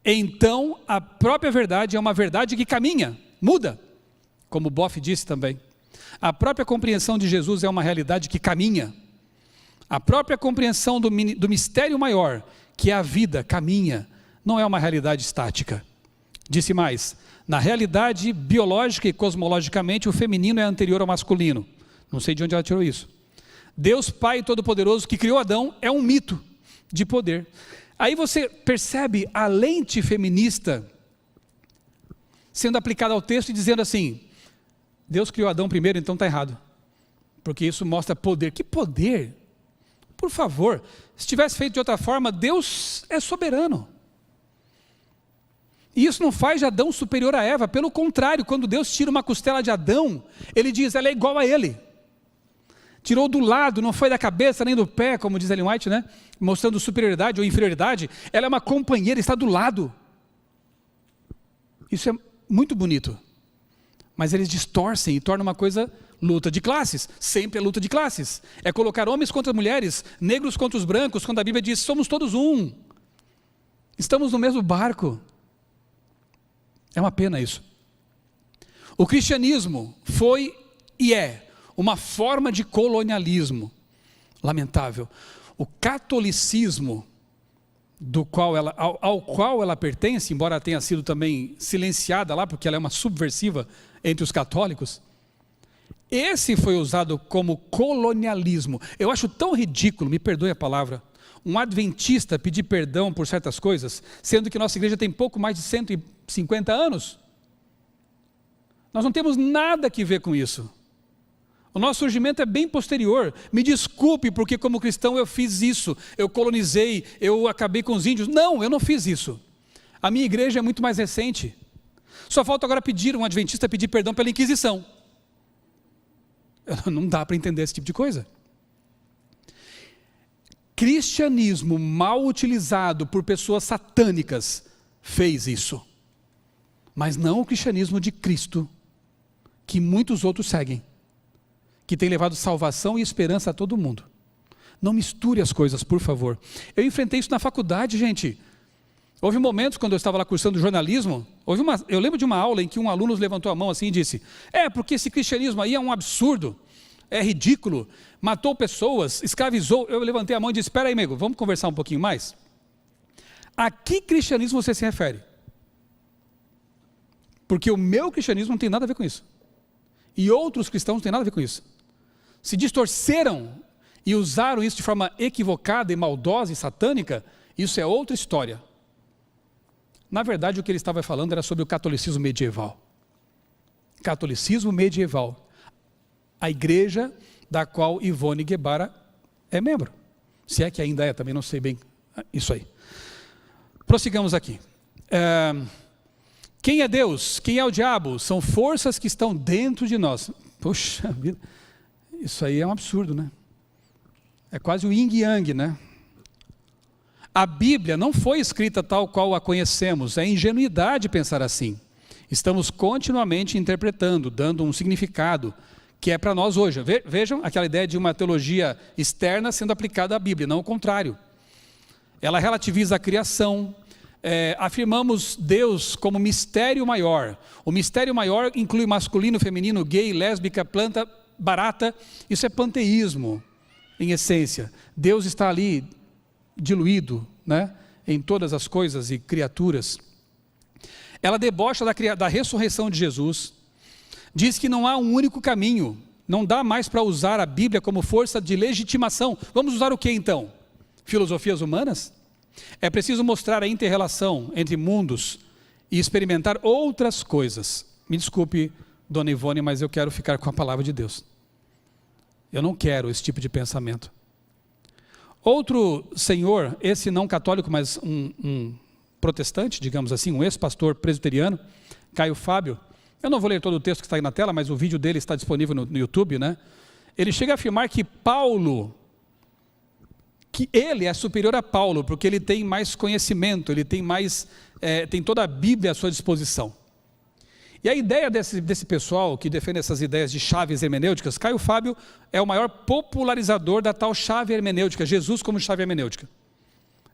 então a própria verdade é uma verdade que caminha, muda. Como Boff disse também, a própria compreensão de Jesus é uma realidade que caminha. A própria compreensão do mistério maior, que é a vida, caminha, não é uma realidade estática. Disse mais: na realidade biológica e cosmologicamente, o feminino é anterior ao masculino. Não sei de onde ela tirou isso. Deus Pai Todo-Poderoso, que criou Adão, é um mito de poder. Aí você percebe a lente feminista sendo aplicada ao texto e dizendo assim: Deus criou Adão primeiro, então está errado, porque isso mostra poder. Que poder? Por favor, se tivesse feito de outra forma, Deus é soberano. E isso não faz de Adão superior a Eva. Pelo contrário, quando Deus tira uma costela de Adão, Ele diz: ela é igual a ele. Tirou do lado, não foi da cabeça nem do pé, como diz Ellen White, né? Mostrando superioridade ou inferioridade. Ela é uma companheira, está do lado. Isso é muito bonito. Mas eles distorcem e tornam uma coisa luta de classes. Sempre é luta de classes. É colocar homens contra mulheres, negros contra os brancos, quando a Bíblia diz: somos todos um. Estamos no mesmo barco. É uma pena isso. O cristianismo foi e é uma forma de colonialismo. Lamentável. O catolicismo, ao qual ela pertence, embora ela tenha sido também silenciada lá, porque ela é uma subversiva entre os católicos, esse foi usado como colonialismo. Eu acho tão ridículo, me perdoe a palavra, um adventista pedir perdão por certas coisas, sendo que nossa igreja tem pouco mais de 150 anos. Nós não temos nada que ver com isso. O nosso surgimento é bem posterior. Me desculpe, porque como cristão eu fiz isso, eu colonizei, eu acabei com os índios. Não, eu não fiz isso. A minha igreja é muito mais recente. Só falta agora pedir, um adventista pedir perdão pela Inquisição. Não dá para entender esse tipo de coisa. Cristianismo mal utilizado por pessoas satânicas fez isso. Mas não o cristianismo de Cristo, que muitos outros seguem, que tem levado salvação e esperança a todo mundo. Não misture as coisas, por favor. Eu enfrentei isso na faculdade, gente. Houve momentos, quando eu estava lá cursando jornalismo, eu lembro de uma aula em que um aluno levantou a mão assim e disse: porque esse cristianismo aí é um absurdo, é ridículo, matou pessoas, escravizou. Eu levantei a mão e disse: espera aí, amigo, vamos conversar um pouquinho mais? A que cristianismo você se refere? Porque o meu cristianismo não tem nada a ver com isso. E outros cristãos não têm nada a ver com isso. Se distorceram e usaram isso de forma equivocada e maldosa e satânica, isso é outra história. Na verdade, o que ele estava falando era sobre o catolicismo medieval. Catolicismo medieval. A igreja da qual Ivone Guevara é membro. Se é que ainda é, também não sei bem isso aí. Prossigamos aqui. Quem é Deus? Quem é o diabo? São forças que estão dentro de nós. Puxa vida, isso aí é um absurdo, né? É quase o yin e yang, né? A Bíblia não foi escrita tal qual a conhecemos. É ingenuidade pensar assim. Estamos continuamente interpretando, dando um significado que é para nós hoje. Vejam aquela ideia de uma teologia externa sendo aplicada à Bíblia, não o contrário. Ela relativiza a criação. Afirmamos Deus como mistério maior. O mistério maior inclui masculino, feminino, gay, lésbica, planta, barata. Isso é panteísmo, em essência. Deus está ali diluído, né, em todas as coisas e criaturas. Ela debocha da ressurreição de Jesus. Diz que não há um único caminho. Não dá mais para usar a Bíblia como força de legitimação. Vamos usar o que então? Filosofias humanas? É preciso mostrar a inter-relação entre mundos e experimentar outras coisas. Me desculpe, dona Ivone, mas eu quero ficar com a palavra de Deus. Eu não quero esse tipo de pensamento. Outro senhor, esse não católico, mas um protestante, digamos assim, um ex-pastor presbiteriano, Caio Fábio, eu não vou ler todo o texto que está aí na tela, mas o vídeo dele está disponível no YouTube, né? Ele chega a afirmar que ele é superior a Paulo, porque ele tem mais conhecimento, ele tem tem toda a Bíblia à sua disposição. E a ideia desse pessoal que defende essas ideias de chaves hermenêuticas, Caio Fábio é o maior popularizador da tal chave hermenêutica, Jesus como chave hermenêutica.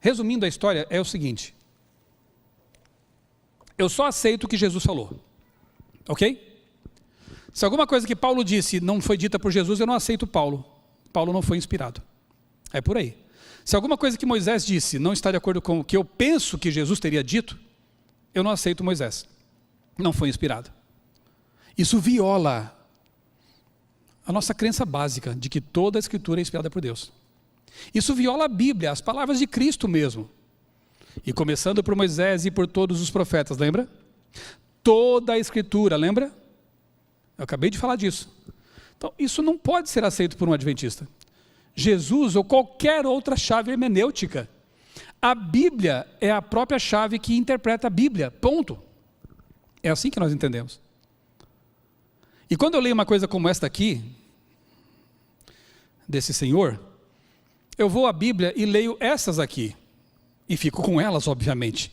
Resumindo a história, é o seguinte: eu só aceito o que Jesus falou, ok? Se alguma coisa que Paulo disse não foi dita por Jesus, eu não aceito Paulo. Paulo não foi inspirado. É por aí. Se alguma coisa que Moisés disse não está de acordo com o que eu penso que Jesus teria dito, eu não aceito Moisés. Não foi inspirado. Isso viola a nossa crença básica de que toda a Escritura é inspirada por Deus. Isso viola a Bíblia, as palavras de Cristo mesmo. E começando por Moisés e por todos os profetas, lembra? Toda a Escritura, lembra? Eu acabei de falar disso. Então, isso não pode ser aceito por um adventista. Jesus ou qualquer outra chave hermenêutica. A Bíblia é a própria chave que interpreta a Bíblia, ponto. É assim que nós entendemos. E quando eu leio uma coisa como esta aqui, desse senhor, eu vou à Bíblia e leio essas aqui. E fico com elas, obviamente.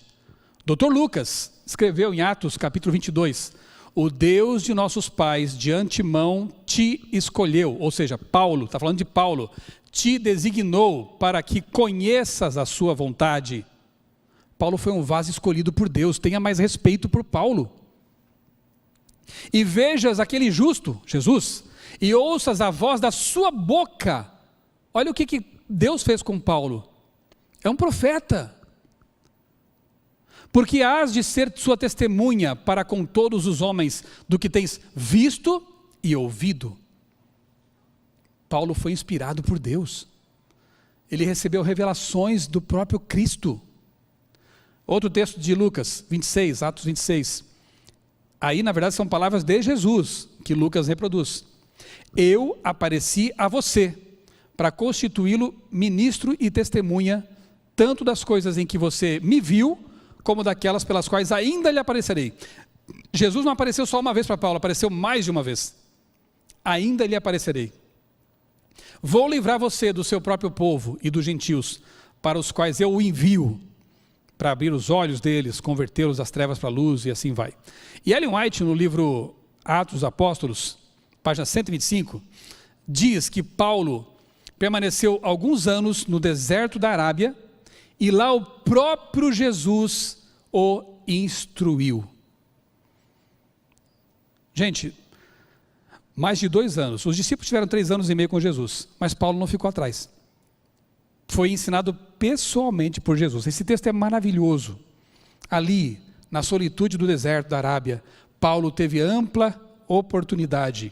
Dr. Lucas escreveu em Atos capítulo 22, o Deus de nossos pais de antemão te escolheu, ou seja, Paulo, está falando de Paulo, te designou para que conheças a sua vontade. Paulo foi um vaso escolhido por Deus, tenha mais respeito por Paulo. E vejas aquele justo, Jesus, e ouças a voz da sua boca. Olha o que Deus fez com Paulo. É um profeta. Porque hás de ser sua testemunha para com todos os homens do que tens visto e ouvido. Paulo foi inspirado por Deus. Ele recebeu revelações do próprio Cristo. Outro texto de Lucas 26, Atos 26. Aí, na verdade, são palavras de Jesus que Lucas reproduz. Eu apareci a você para constituí-lo ministro e testemunha, tanto das coisas em que você me viu, como daquelas pelas quais ainda lhe aparecerei. Jesus não apareceu só uma vez para Paulo, apareceu mais de uma vez. Ainda lhe aparecerei. Vou livrar você do seu próprio povo e dos gentios, para os quais eu o envio, para abrir os olhos deles, convertê-los das trevas para a luz, e assim vai. E Ellen White, no livro Atos dos Apóstolos, página 125, diz que Paulo permaneceu alguns anos no deserto da Arábia, e lá o próprio Jesus o instruiu. Gente, mais de 2 anos, os discípulos tiveram 3 anos e meio com Jesus, mas Paulo não ficou atrás. Foi ensinado pessoalmente por Jesus. Esse texto é maravilhoso. Ali, na solitude do deserto da Arábia, Paulo teve ampla oportunidade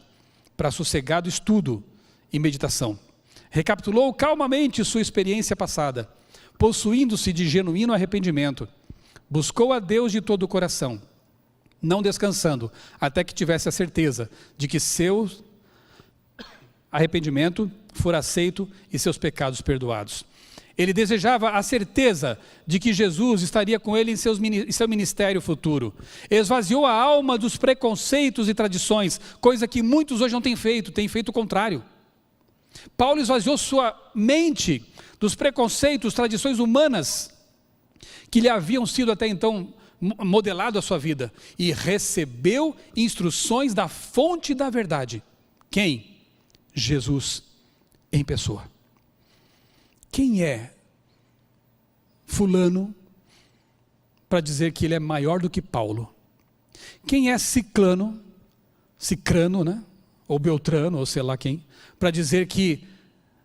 para sossegado estudo e meditação. Recapitulou calmamente sua experiência passada, possuindo-se de genuíno arrependimento. Buscou a Deus de todo o coração, não descansando, até que tivesse a certeza de que seu arrependimento for aceito e seus pecados perdoados. Ele desejava a certeza de que Jesus estaria com ele em seu ministério futuro. Esvaziou a alma dos preconceitos e tradições, coisa que muitos hoje não têm feito o contrário. Paulo esvaziou sua mente dos preconceitos, tradições humanas que lhe haviam sido até então modelado a sua vida, e recebeu instruções da fonte da verdade. Quem? Jesus em pessoa. Quem é fulano para dizer que ele é maior do que Paulo? Quem é cicrano, né? Ou Beltrano, ou sei lá quem, para dizer que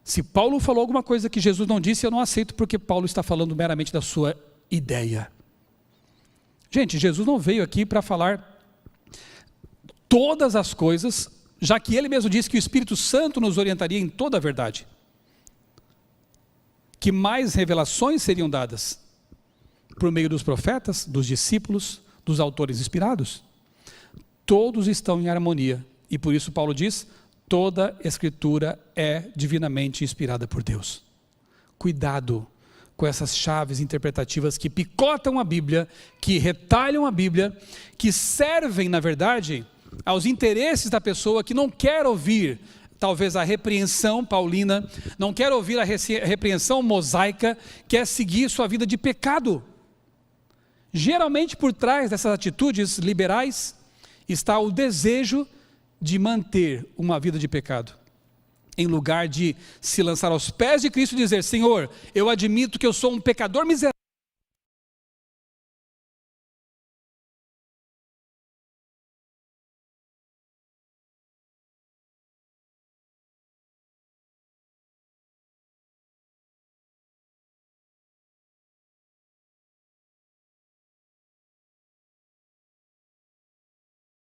se Paulo falou alguma coisa que Jesus não disse, eu não aceito porque Paulo está falando meramente da sua ideia. Gente, Jesus não veio aqui para falar todas as coisas, já que ele mesmo disse que o Espírito Santo nos orientaria em toda a verdade. Que mais revelações seriam dadas por meio dos profetas, dos discípulos, dos autores inspirados. Todos estão em harmonia, e por isso Paulo diz, toda Escritura é divinamente inspirada por Deus. Cuidado com essas chaves interpretativas que picotam a Bíblia, que retalham a Bíblia, que servem, na verdade, aos interesses da pessoa que não quer ouvir, talvez, a repreensão paulina, não quer ouvir a repreensão mosaica, quer seguir sua vida de pecado. Geralmente, por trás dessas atitudes liberais, está o desejo de manter uma vida de pecado, em lugar de se lançar aos pés de Cristo e dizer, Senhor, eu admito que eu sou um pecador miserável,